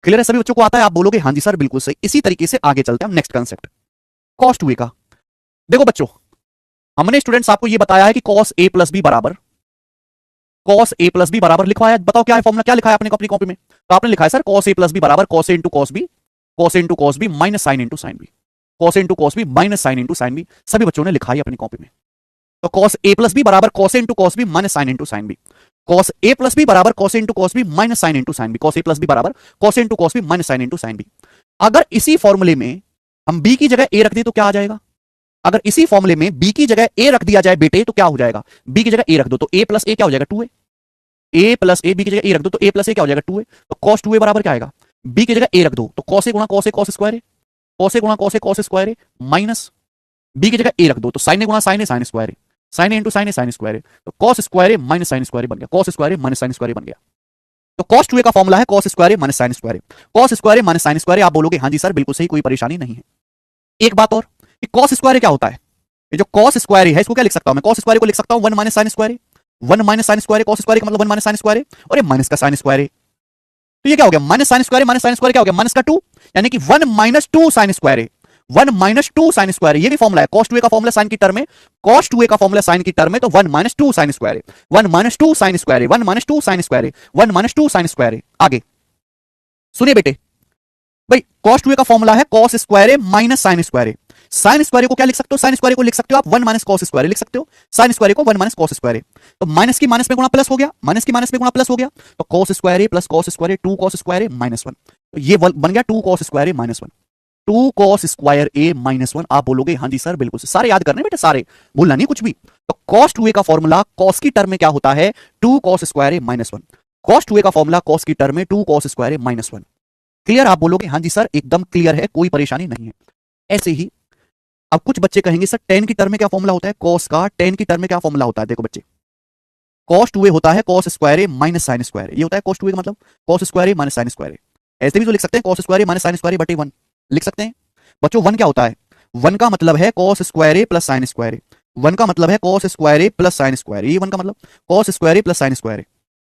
Clear है? सभी बच्चों को आता है? आप बोलोगे हाँ जी सर बिल्कुल सही। इसी तरीके से आगे चलते हैं हम next concept, cos two A का। देखो बच्चों, हमने स्टूडेंट्स आपको ये बताया है कि कॉस ए प्लस बी बराबर, कॉस ए प्लस बी बराबर लिखवाया है। बताओ क्या है फॉर्मूला, क्या लिखा है आपने अपनी कॉपी में? तो आपने लिखा है sir cos A plus B बराबर cos A into cos B, cos A into cos B minus sine into sine B, cos A into cos B minus sine into sine B. सभी बच्चों ने लिखा है अपनी कॉपी में। तो cos A plus B बराबर cos A into cos B minus sine into sine B, cos A plus B बराबर cos A into cos B minus sine into sine B, cos A plus B बराबर cos A into cos B minus sine into sine B. अगर इसी फॉर्मूले में हम B की जगह ए रख दें तो क्या आ जाएगा? अगर इसी फॉर्मूले में बी की जगह ए रख दिया जाए बेटे तो क्या हो जाएगा? बी की जगह ए रख दो तो ए प्लस ए क्या हो जाएगा? Two A, A plus A, B की जगह ए रख दो तो ए प्लस ए क्या हो जाएगा? टू ए। तो कॉस टू ए बराबर क्या आएगा? बी की जगह ए रख दो तो कॉस ए गुणा cos A cos square A, cos ए गुणा cos A cos square A minus B की जगह ए रख दो तो साइन ए गुणा sign A sine square A, sine A into sine A sine square A, तो cos square A minus sine square ए बन गया, cos square A minus sine square ए बन गया। तो कॉस टू ए का फॉर्मूला है cos square A minus sine square A, cos square A minus sine square ए। आप बोलोगे हाँ जी सर बिल्कुल सही, कोई परेशानी नहीं है। एक बात और, कॉस स्क्वायर क्या होता है, ये जो कॉस स्क्वायर है इसको क्या लिख सकता हूं मैं, कॉस स्क्वायर को लिख सकता हूं 1 minus sine square, 1 minus sine square, cos square का मतलब 1 माइनस साइन स्क्वायर, और ये माइनस का साइन स्क्वायर है, तो ये क्या हो गया minus sine square, minus sine square क्या हो गया माइनस का 2, यानी कि 1 माइनस 2 साइन स्क्वायर है, 1 माइनस 2 साइन स्क्वायर, ये भी फॉर्मुला है, cos 2a का फॉर्मुला साइन की टर्म में, cos 2a का फॉर्मुला साइन की टर्म में, तो 1 माइनस 2 साइन स्क्वायर है, 1 माइनस 2 साइन स्क्वायर है, 1 माइनस 2 साइन स्क्वायर है, 1 माइनस 2 साइन स्क्वायर है। आगे सुनिए बेटे, भाई cos 2a का फॉर्मुला है cos स्क्वायर है माइनस साइन स्क्वायर है, साइन स्क्वायर को क्या लिख सकते हो, साइन स्क्वायर को लिख सकते हो आप 1 माइनस cos स्क्वायर लिख सकते हो, साइन स्क्वायर को 1 माइनस cos स्क्वायर है, तो माइनस की माइनस में गुणा प्लस हो गया, माइनस की माइनस में गुणा प्लस हो गया, तो cos स्क्वायर है प्लस cos स्क्वायर है 2 cos स्क्वायर है माइनस 1, तो ये बन गया 2 cos स्क्वायर है minus 1, 2 cos square A minus 1। आप बोलोगे हाँ जी सर बिल्कुल, सारे याद करने बेटे, सारे भूलना नहीं कुछ भी। तो cos 2a का फॉर्मूला cos की टर्म में क्या होता है 2 cos square A minus 1, cos 2a का फॉर्मूला cos की टर्म में 2 cos square A minus 1। Clear? आप बोलोगे हाँ जी सर एकदम क्लियर है, कोई परेशानी नहीं है। ऐसे ही अब कुछ बच्चे कहेंगे सर tan की टर्म में क्या फॉर्मूला होता है, cos का tan की टर्म में क्या फॉर्मूला होता है, देखो बच्चे cos 2a होता है cos square A minus sine square, ये होता है cos 2a का मतलब cos square A minus sine square. ऐसे भी तो लिख सकते हैं cos square A minus sine square बटे 1 लिख सकते हैं। बच्चों 1 क्या होता है, 1 का मतलब है cos स्क्वायर ए प्लस साइन स्क्वायर, 1 का मतलब है cos स्क्वायर ए प्लस साइन स्क्वायर, ये 1 का मतलब cos स्क्वायर ए प्लस साइन स्क्वायर।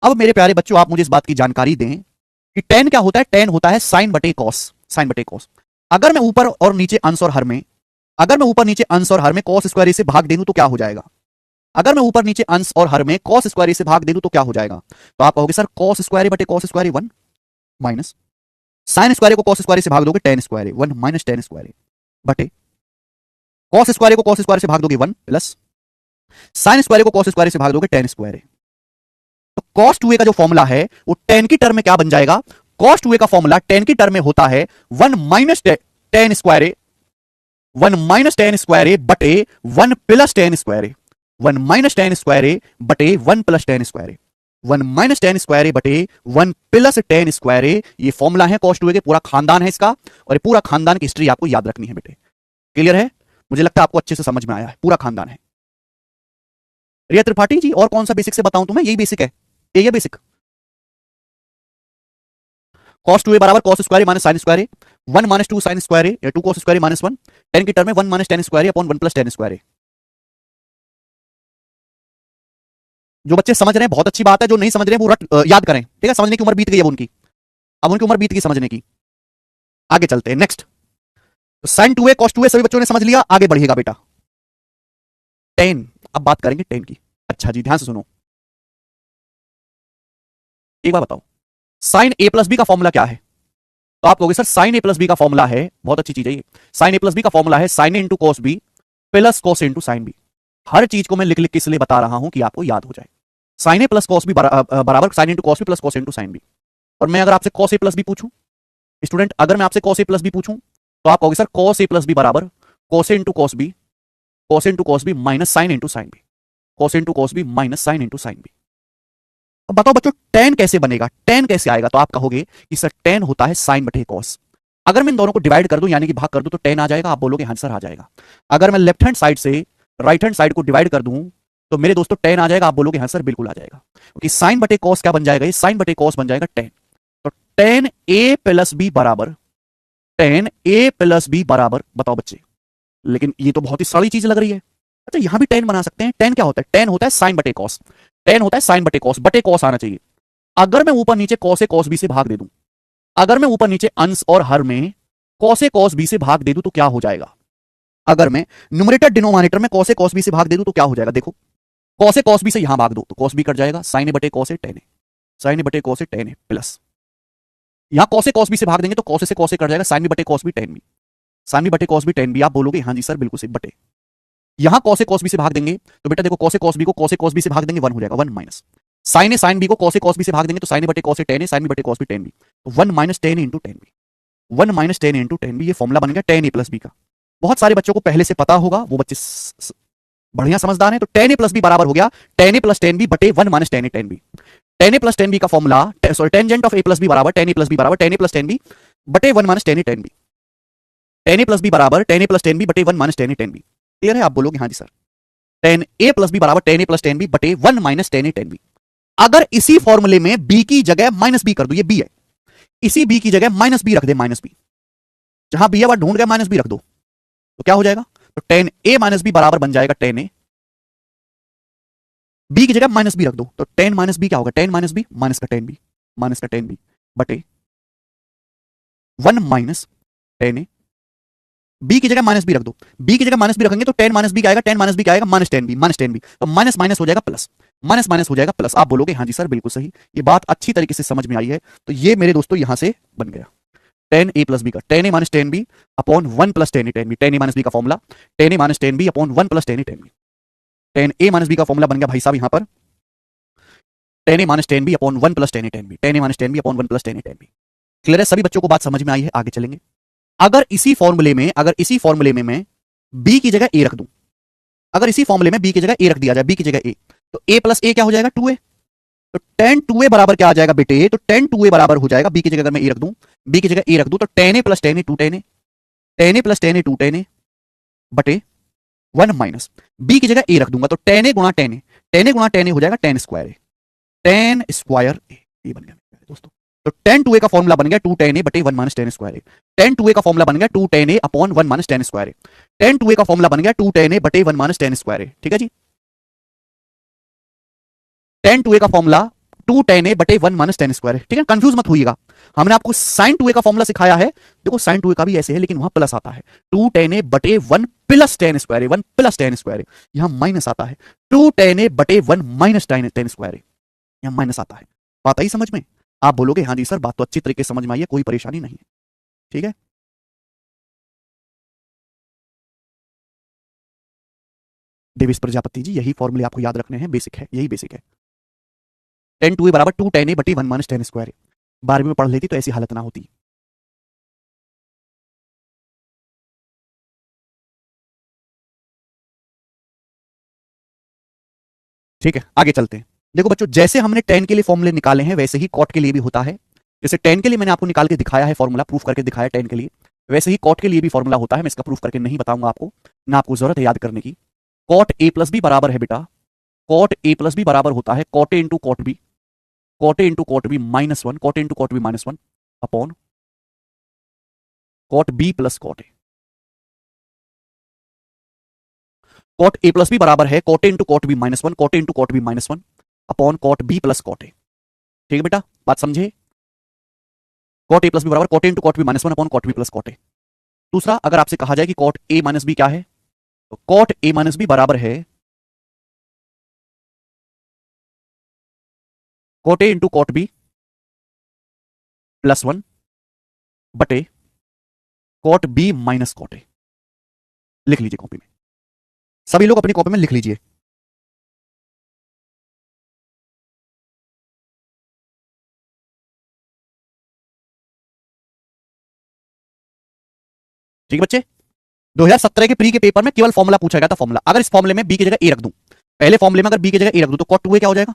अब मेरे प्यारे बच्चों आप मुझे इस बात की जानकारी दें कि tan क्या होता है, tan होता है साइन बटे cos, साइन बटे cos। अगर मैं ऊपर और नीचे अंश और हर में, अगर मैं ऊपर नीचे अंश और हर में cos स्क्वायर ए से भाग दे दूं तो क्या हो जाएगा, अगर मैं ऊपर नीचे अंश और हर में cos स्क्वायर ए से भाग दे दूं तो क्या हो जाएगा, तो आप कहोगे सर cos स्क्वायर ए बटे cos square A 1 minus sine square को cos स्क्वायर से भाग दोगे tan square 1 minus tan square बटे cos स्क्वायर को cos स्क्वायर से भाग दोगे 1 प्लस साइन स्क्वायर को cos स्क्वायर से भाग दोगे tan स्क्वायर। तो cos 2a का जो फॉर्मूला है वो tan की टर्म में क्या बन जाएगा, cos 2a का फॉर्मूला tan की टर्म में होता है 1 minus tan square 1 minus tan square बटे 1 plus tan square, 1 minus tan square बटे 1 plus tan square, 1 minus tan square बटे 1 प्लस tan स्क्वायर। ये फॉर्मूला है cos 2a के, पूरा खानदान है इसका, और ये पूरा खानदान की हिस्ट्री आपको याद रखनी है बेटे। क्लियर है? मुझे लगता है आपको अच्छे से समझ में आया है, पूरा खानदान है। रिया त्रिपाठी जी और कौन सा बेसिक से बताऊं तुम्हें, यही बेसिक है, ये बेसिक। cos 2a बराबर cos square minus sine square 1 minus 2 sine square या 2 cos स्क्वायर माइनस 1, tan की टर्म में 1 minus tan square upon 1 plus tan square. जो बच्चे समझ रहे हैं बहुत अच्छी बात है, जो नहीं समझ रहे हैं वो याद करें, ठीक है, समझने की उम्र बीत गई है उनकी, अब उनकी उम्र बीत गई समझने की। आगे चलते हैं नेक्स्ट। तो साइन 2a cos 2a सभी बच्चों ने समझ लिया, आगे बढ़िएगा बेटा। tan, अब बात करेंगे tan की। अच्छा जी ध्यान से सुनो, एक बार बताओ साइन a प्लस बी का फॉर्मूला क्या है, तो आप कहोगे sir sine a plus B का फॉर्मूला है, बहुत अच्छी चीज है ये, साइन a प्लस बी का फॉर्मूला है sine a into cos B plus cos into sine B. हर चीज को मैं लिख लिख के इसलिए बता रहा हूं कि आपको याद हो जाए। Sine a plus cos B बराबर sine into cos B plus cos into sine B. और मैं अगर आपसे कॉस a प्लस बी पूछूं स्टूडेंट, अगर मैं आपसे cos a प्लस बी पूछूं तो आप कहोगे sir cos a plus B बराबर cos into cos B, cos into cos B minus sine into sine B, cos into cos B minus sine into sine B. अब बताओ बच्चों tan कैसे बनेगा, tan कैसे आएगा, तो आप कहोगे कि सर tan होता है साइन बटे cos। अगर मैं इन दोनों को डिवाइड कर दूं यानी कि भाग कर दूं तो tan आ जाएगा, आप बोलोगे हाँ सर आ जाएगा। अगर मैं लेफ्ट हैंड साइड से राइट हैंड साइड को डिवाइड कर दूं तो मेरे दोस्तों tan आ जाएगा, आप बोलोगे हाँ सर बिल्कुल आ जाएगा, क्योंकि साइन बटे cos क्या बन जाएगा, ये साइन बटे cos बन जाएगा tan। तो tan a प्लस बी बराबर, tan a प्लस बी बराबर, बताओ बच्चे, लेकिन ये तो बहुत ही सारी चीज लग रही है। अच्छा यहां भी tan बना सकते हैं, tan क्या होता है, tan होता है साइन बटे cos, tan होता है साइन बटे cos आना चाहिए। अगर मैं ऊपर नीचे cos a cos b से भाग दे दूं, अगर मैं ऊपर नीचे अंश और हर में cos a cos b से भाग दे दूं तो क्या हो जाएगा, अगर मैं न्यूमरेटर डिनोमिनेटर में cos a cos b से भाग दे दूं तो क्या हो जाएगा, देखो cos a cos b से यहां भाग दो तो cos b कट जाएगा, sin a बटे cos a tan a, sin a बटे cos a tan a plus यहां cos a cos b से भाग देंगे तो cos a से cos a कट जाएगा, sin b बटे cos b tan b, sin b बटे cos b tan b। आप बोलोगे हाँ जी सर बिल्कुल सही, बटे यहां cos a cos b से भाग देंगे तो बेटा देखो cos a cos b को cos a cos b से भाग देंगे 1 हो जाएगा, 1 minus sin a sin b को cos a cos b से भाग देंगे तो sin a बटे cos a tan a, sin b बटे cos b tan b, तो 1 minus tan a into tan b, 1 minus tan a into tan b। ये formula बन गया tan a प्लस b का। बहुत सारे बच्चों को पहले से पता होगा, वो बच्चे बढ़िया समझदार हैं। तो tan a प्लस b बराबर हो गया tan a plus tan b बटे 1 minus tan a tan b। tan a plus tan b का formula, sorry tangent of a plus b बराबर tan a प्लस b बराबर tan a plus tan b बटे 1 minus tan a tan b। tan a plus b बराबर tan a plus tan b बटे 1 minus tan a tan b। Clear है? आप बोलोगे हाँ जी sir. tan a plus b बराबर tan a plus tan b बटे 1 minus tan a tan b। अगर इसी फॉर्मूले में b की जगह माइनस b कर दो, ये b है, इसी b की जगह माइनस b रख दे, माइनस b, जहां b है वहां ढूंढ के माइनस b रख दो, तो क्या हो जाएगा, तो टेन ए माइनस बी बराबर बन जाएगा टेन ए, बी की जगह माइनस बी रख दो, तो टेन माइनस बी क्या होगा, टेन माइनस बी माइनस का टेन बी, माइनस का टेन बी बटे वन माइनस टेन ए, बी की जगह माइनस बी रख दो, बी की जगह माइनस बी रखेंगे तो टेन माइनस बी क्या आएगा, टेन माइनस बी क्या आएगा, minus tan B, minus tan B, तो माइनस माइनस हो जाएगा प्लस, माइनस माइनस हो जाएगा प्लस। आप बोलोगे हाँ जी सर बिल्कुल सही, ये बात अच्छी तरीके से समझ में आई है। तो ये मेरे दोस्तों यहां से बन गया टेन ए प्लस बी का, tan A minus tan B upon one plus tan A tan B, tan A minus B का formula tan A minus tan B upon one plus tan A tan B, tan A minus B का formula बन गया भाई साहब यहां पर tan A minus tan B upon one plus tan A tan B, tan A minus tan B upon one plus tan A tan B. Clear है, सभी बच्चों को बात समझ में आई है, आगे चलेंगे। अगर इसी फॉर्मूले में मैं बी की जगह ए रख दूं, अगर इसी फॉर्मूले में बी की जगह ए रख दिया जाए, बी की जगह ए, तो ए प्लस ए क्या हो जाएगा, टू ए, तो टेन टू ए बराबर क्या आ जाएगा बेटे, तो टेन टू ए बराबर हो जाएगा, बी की जगह अगर मैं ए रख दूं, बी की जगह ए रख दूं, तो tan A plus tan A two tan A, tan A plus tan A two tan A बटे वन माइनस बी की जगह ए रख दूंगा, तो टेन ए गुणा टेन ए, टेन ए गुणा टेन ए हो जाएगा ten square A, ten square A, ये बन गया दोस्तों। तो टेन टू ए का फॉर्मुला बन गया टू टेन ए बटे one minus tan square A, tan two A का फॉर्मुला बन गया two tan A upon one minus tan square A, tan two A का फॉर्मुला बन गया टू टेन ए बटे one minus tan square A, ठीक है जी। टेन टू ए का फॉर्मुला टू टेन ए बटे वन माइनस टेन स्क्वायर है, ठीक है, कंफ्यूज मत होइएगा। हमने आपको साइन टू ए का फॉर्मुला सिखाया है, देखो साइन टू ए का भी ऐसे है लेकिन वहां प्लस आता है, टू टेन ए बटे वन प्लस टेन स्क्वायर है, वन प्लस टेन स्क्वायर है, यहां माइनस आता है, टू टेन ए बटे वन माइनस टेन स्क्वायर है, यहां माइनस आता है। बात आई समझ में? आप बोलोगे हाँ जी सर बात तो अच्छी तरीके से समझ में आई है, कोई परेशानी नहीं है, ठीक है। डेविस प्रजापति जी यही फॉर्मूले आपको याद रखने हैं, बेसिक है, यही बेसिक है। टेन टू ए बराबर टू टेन ए बटे वन माइनस टेन स्क्वायर, 12वीं में पढ़ लेती तो ऐसी हालत ना होती। ठीक है आगे चलते हैं। देखो बच्चों जैसे हमने टेन के लिए फॉर्मूले निकाले हैं वैसे ही कॉट के लिए भी होता है। जैसे टेन के लिए मैंने आपको निकाल के दिखाया है फॉर्मूला, प्रूफ करके दिखाया टेन के लिए, वैसे ही कॉट के लिए भी फॉर्मूला होता है। मैं इसका प्रूफ करके नहीं बताऊंगा आपको, ना आपको जरूरत है याद करने की। कॉट ए प्लस बी बराबर है बेटा, कॉट ए प्लस बी बराबर होता है cot A into cot B, cot A into cot B minus one, cot A into cot B minus one upon cot B plus cot A. Cot A plus B बराबर है cot A into cot B minus one, cot A into cot B minus one upon cot B plus cot A. ठीक है बेटा, बात समझे? Cot A plus B बराबर cot A into cot B minus one upon cot B plus cot A. दूसरा अगर आपसे कहा जाए कि कॉट ए माइनस बी क्या है, तो कॉट ए माइनस बी बराबर है cot A into cot B plus one बटे cot B minus cot A. लिख लीजिए कॉपी में, सभी लोग अपनी कॉपी में लिख लीजिए। ठीक है बच्चे, 2017 के प्री के पेपर में केवल फॉर्मूला पूछा गया था, फॉर्मूला। अगर इस फॉर्मूले में बी की जगह ए रख दूं, पहले फॉर्मूले में अगर बी की जगह ए रख दूं तो कॉट टू ए क्या हो जाएगा,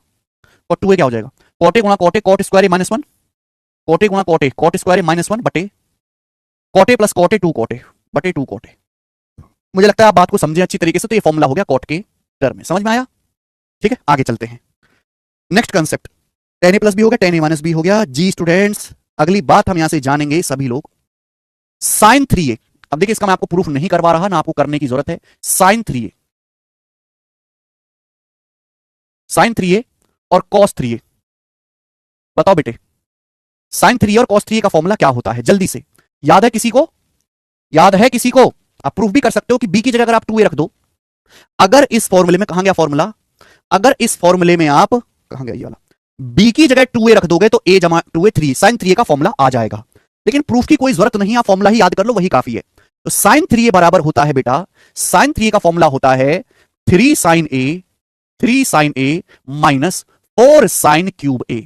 कॉट टू ए क्या हो जाएगा, कॉट ए गुणा cot A cot square A minus one, cot A गुणा cot A cot square A minus one बटे cot A plus cot A two cot A बटे टू कॉट ए। मुझे लगता है आप बात को समझे अच्छी तरीके से, तो ये फॉर्मूला हो गया कॉट के टर्म में, समझ में आया? ठीक है आगे चलते हैं। Next concept, ten A plus B हो गया, टेन ए माइनस बी हो गया। जी स्टूडेंट्स अगली बात हम यहां से जानेंगे सभी लोग, साइन थ्री ए। अब देखिए इसका मैं आपको प्रूफ नहीं करवा रहा, ना आपको करने की जरूरत है। साइन थ्री ए, साइन थ्री ए और कॉस थ्री ए, बताओ बेटे साइन थ्री ए और कॉस थ्री ए का फॉर्मूला क्या होता है, जल्दी से याद है किसी को? याद है किसी को? आप प्रूफ भी कर सकते हो कि बी की जगह अगर आप टू ए रख दो, अगर इस फॉर्मूले में, कहां गया फॉर्मूला, अगर इस फॉर्मूले में आप, कहां गया ये वाला, बी की जगह टू ए रख दोगे तो ए जमा two A three, sine three A का फॉर्मूला आ जाएगा। लेकिन प्रूफ की कोई जरूरत नहीं, आप फॉर्मूला ही याद कर लो, वही काफी है। तो साइन थ्री ए बराबर होता है बेटा, साइन थ्री ए का फॉर्मूला होता है three sign A minus four sine cube A.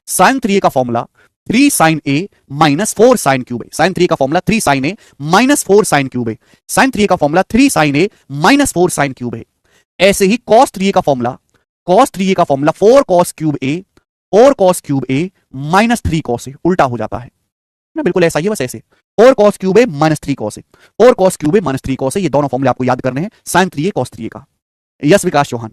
Sign three A का formula three sign A minus four sine cube A, sine three का formula three sign A minus four sine cube A, sine three का formula three sign A minus four sine cube ए। ऐसे ही cos three का formula, cos three का formula four cos cube A minus three cos A, उल्टा हो जाता है ना, बिल्कुल ऐसा ही है, बस ऐसे four cos cube A minus three cos A, four cos cube A minus three cos A. ये दोनों फॉर्मूले आपको याद करने हैं, sign three A cos three A का। यस विकास चौहान,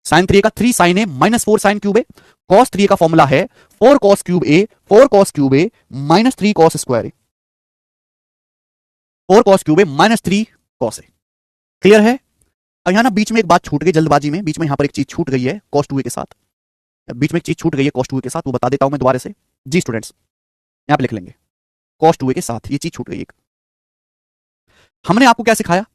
साइन थ्री का three sign A minus four sine cube A, cos three का फॉर्मूला है four cos cube A minus three cos square A, four cos cube A minus three cos A. Clear है? अब यहां ना बीच में एक बात छूट गई जल्दबाजी में, बीच में यहां पर एक चीज छूट गई है cos 2a के साथ, बीच में एक चीज छूट गई है cos 2a के साथ, वो बता देता हूं मैं दोबारा से। जी स्टूडेंट्स यहां पे लिख लेंगे cos 2a के साथ, ये चीज छूट गई एक। हमने आपको क्या सिखाया?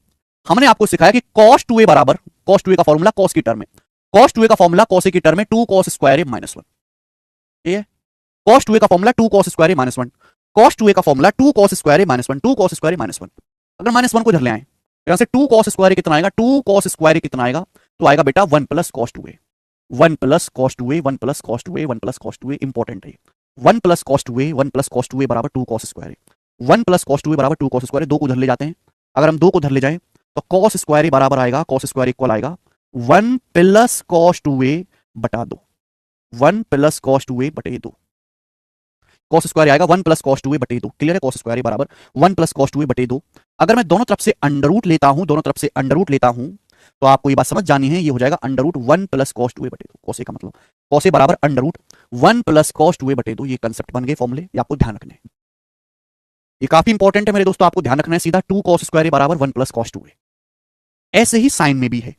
हमने आपको सिखाया कि cos 2a बराबर, cos 2a का फॉर्मूला cos की टर्म में, cos 2a का फॉर्मूला cos a की टर्म में 2 cos स्क्वायर a माइनस 1। ठीक है, cos 2a का formula 2 cos square a minus 1, cos 2a का formula 2 cos square a minus 1, 2 cos square a minus 1। अगर माइनस 1 को इधर ले आए, यहां से 2 cos स्क्वायर a कितना आएगा? 2 cos स्क्वायर a कितना आएगा? तो आएगा बेटा 1 plus cos 2a, 1 plus cos 2a, 1 plus cos 2a, 1 plus cos 2a, important है 1 plus cos 2a, 1 plus cos 2a बराबर 2 cos square a, 1 plus cos 2a बराबर 2 cos स्क्वायर a, 2 को उधर ले जाते हैं, अगर हम 2 को उधर ले जाएं तो cos स्क्वायर a बराबर आएगा, cos स्क्वायर इक्वल आएगा 1 प्लस cos 2a बटा 2, 1 प्लस cos 2a बटे 2, cos स्क्वायर आएगा 1 प्लस cos 2a बटे 2। क्लियर है? cos स्क्वायर a बराबर 1 प्लस cos 2a बटे 2। अगर मैं दोनों तरफ से अंडर रूट लेता हूं, दोनों तरफ से अंडर रूट लेता हूं, तो आपको ये बात समझ जानी है, ये हो जाएगा under root 1 plus cos 2a बटे 2। cos a का मतलब cos a बराबर under root 1 plus cos 2a बटे 2। ये कंसेप्ट बन गए फॉर्मूले, ये आपको ध्यान रखने हैं, ये काफी इंपॉर्टेंट है मेरे दोस्तों, आपको ध्यान रखना है। सीधा 2 cos स्क्वायर a बराबर 1 प्लस cos 2a। ऐसे ही साइन में भी है,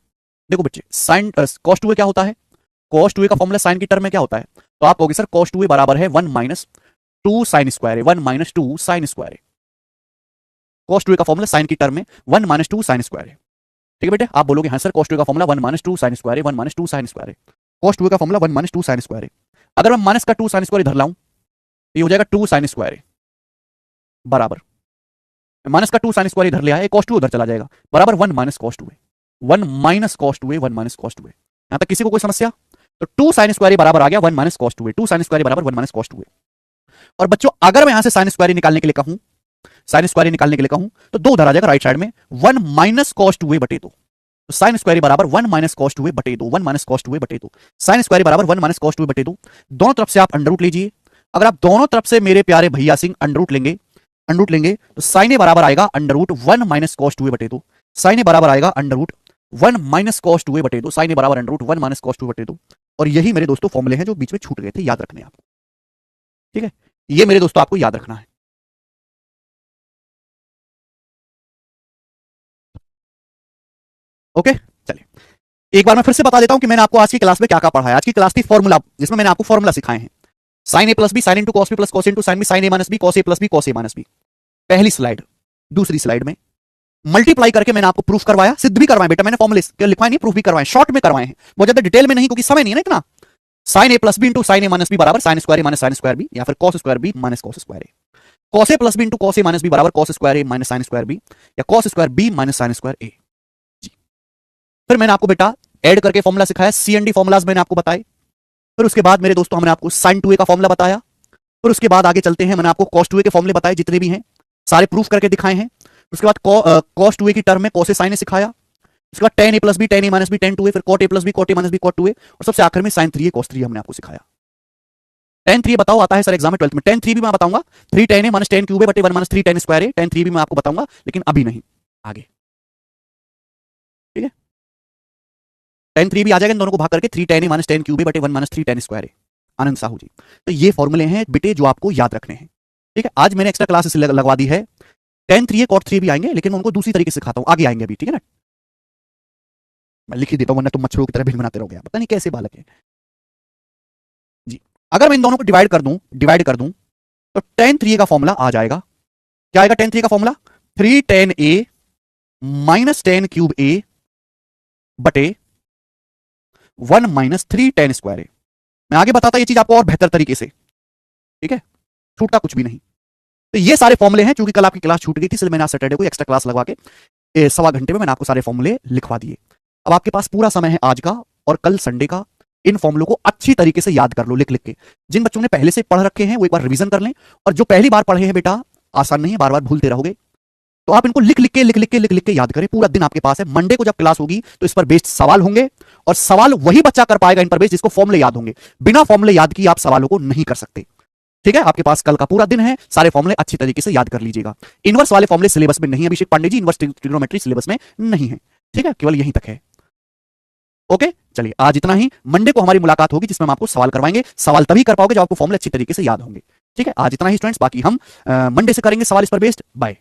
देखो बच्चे, साइन cos 2a क्या होता है? cos 2a का फॉर्मूला साइन की टर्म में क्या होता है? तो आप कहोगे सर cos 2a बराबर है 1 माइनस 2 साइन स्क्वायर है, 1 माइनस 2 साइन स्क्वायर है। cos 2a का फॉर्मूला साइन की टर्म में 1 माइनस 2 साइन स्क्वायर है। ठीक है बेटे, आप बोलोगे हाँ सर cos 2a का फॉर्मूला 1 माइनस 2 साइन स्क्वायर है, 1 माइनस 2 साइन स्क्वायर है। cos 2a का फॉर्मूला 1 माइनस 2 साइन स्क्वायर है। अगर मैं माइनस का 2 साइन स्क्वायर इधर लाऊं तो ये हो जाएगा 2 साइन स्क्वायर है बराबर, माइनस का 2 साइन स्क्वायर इधर ले आया, cos 2 उधर चला जाएगा, बराबर 1 minus cos 2a, 1 minus cos 2a, 1 minus cos 2a। यहां तक किसी को कोई समस्या? तो 2 साइन स्क्वायर बराबर आ गया 1 minus cos 2a, 2 sine square बराबर 1 माइनस cos 2a। और बच्चों अगर मैं यहां से साइन स्क्वायर निकालने के लिए कहूं, साइन स्क्वायर निकालने के लिए कहूं, तो 2 उधर आ जाएगा राइट साइड में, 1 माइनस cos 2a बटे 2। तो साइन स्क्वायर बराबर 1 माइनस cos 2a बटे 2, 1 माइनस cos 2a बटे 2, साइन स्क्वायर बराबर 1 माइनस cos 2a बटे 2। दोनों तरफ से आप अंडर रूट लीजिए। अगर आप दोनों तरफ से मेरे प्यारे भैया सिंह अंडर रूट लेंगे तो साइन ए बराबर आएगा under root 1 minus cos 2a बटे 2, साइन ए बराबर आएगा under root 1 minus cos 2a बटे 2, साइन ए बराबर under root 1 minus cos 2a बटे 2। और यही मेरे दोस्तों फॉर्मूले हैं जो बीच में छूट गए थे, याद रखने आपको। ठीक है, ये मेरे दोस्तों आपको याद रखना है। ओके, चलिए एक बार मैं फिर से बता देता हूं कि मैंने आपको आज की क्लास में क्या क्या पढ़ाया। आज की क्लास थी फॉर्मूला, जिसमें मैंने आपको फॉर्मूला सिखाए हैं। Sine A plus B sine into cos B plus cos into sine B, sine A minus B cos A plus B cos A minus B, पहली स्लाइड। दूसरी स्लाइड में मल्टीप्लाई करके मैंने आपको प्रूफ करवाया, सिद्ध भी करवाया बेटा, मैंने फॉर्मूले लिखवाए नहीं, प्रूफ भी करवाए, शॉर्ट में करवाए हैं, बहुत ज्यादा डिटेल में नहीं, क्योंकि समय नहीं है ना इतना। Sine A plus B into sine A minus B बराबर sine square A minus sine square B, या फिर cos square B minus cos square A. Cos A plus B into cos A minus B बराबर cos square A minus sine square B, या cos square B minus sine square A. फिर मैंने आपको बेटा add करके formula सिखाया, सी and D formulas मैंने आपको बताए। फिर उसके बाद मेरे दोस्तों हमने आपको साइन 2a का फॉर्मूला बताया। फिर उसके बाद आगे चलते हैं, मैंने आपको cos 2a के फॉर्मूले बताए, जितने भी हैं सारे प्रूफ करके दिखाए हैं। उसके बाद cos 2a की टर्म में cos a sin a सिखाया। उसके बाद tan a plus B tan a minus B tan 2a, फिर cot a plus B cot a minus B cot 2a, और सबसे आखिर में sin 3a cos 3a हमने आपको सिखाया। tan 3 बताओ आता है सर एग्जाम में 12th में, tan 3 भी मैं बताऊंगा, 3 tan a minus tan cube a बटे 1 minus 3 tan square a, tan 3 भी मैं आपको बताऊंगा, लेकिन अभी नहीं, आगे। ठीक है, tan 3 भी आ जाएगा इन दोनों को भाग करके, 3 tan a minus tan cube a बटे 1 माइनस 3 tan स्क्वायर a। आनंद साहू जी, तो ये फॉर्मूले हैं बेटे जो आपको याद रखने हैं। ठीक है, आज मैंने एक्स्ट्रा क्लास लगवा दी है, tan 3a cot 3 भी आएंगे, लेकिन मैं उनको दूसरी तरीके से सिखाता हूं, आगे आएंगे अभी। ठीक है ना, मैं लिख ही देता हूं, वरना तुम मच्छरों की तरह भिन बनाते रहोगे, पता नहीं कैसे बालक है जी। अगर मैं इन दोनों को डिवाइड कर दूं तो tan 3a का फॉर्मूला आ जाएगा, क्या आएगा tan 3a का formula? 3 tan a minus tan cube a बटे 1 माइनस 3 tan स्क्वायर a। मैं आगे बताता ये चीज आपको और बेहतर तरीके से, ठीक है, छूटता कुछ भी नहीं। तो ये सारे फॉर्मूले हैं, चूंकि कल आपकी क्लास छूट गई थी, इसलिए मैंने आज सैटरडे को एक्स्ट्रा क्लास लगवा के 1.25 घंटे में मैंने आपको सारे फॉर्मूले लिखवा दिए। अब आपके पास पूरा समय है आज का और कल संडे का, इन फॉर्मूलों को अच्छी तरीके से याद कर लो, लिख लिख के। जिन बच्चों ने पहले से पढ़ रखे हैं वो एक बार रिवीजन कर लें, और जो पहली बार पढ़े हैं बेटा, आसान नहीं है, बार बार भूलते रहोगे, तो आप इनको लिख लिख के याद करें। पूरा दिन आपके पास है, मंडे को जब क्लास होगी तो इस पर बेस्ड सवाल होंगे, और सवाल वही बच्चा कर पाएगा इन पर बेस्ड जिसको फॉर्मूले याद होंगे। बिना फॉर्मूले याद किए आप सवालों को नहीं कर सकते। ठीक है, आपके पास कल का पूरा दिन है, सारे फॉर्मूले अच्छी तरीके से याद कर लीजिएगा। इनवर्स वाले फॉर्मूले सिलेबस में नहीं है अभिषेक Pandey ji, inverse trigonometry syllabus में नहीं है। ठीक है, केवल यहीं तक है। ओके, चलिए आज इतना ही। मंडे को हमारी मुलाकात होगी जिसमें हम आपको सवाल करवाएंगे। सवाल तभी कर पाओगे जब आपको फॉर्मूले अच्छी तरीके से याद होंगे। ठीक है, आज इतना ही स्टूडेंट्स, बाकी हम मंडे से करेंगे सवाल इस पर बेस्ड। बाय।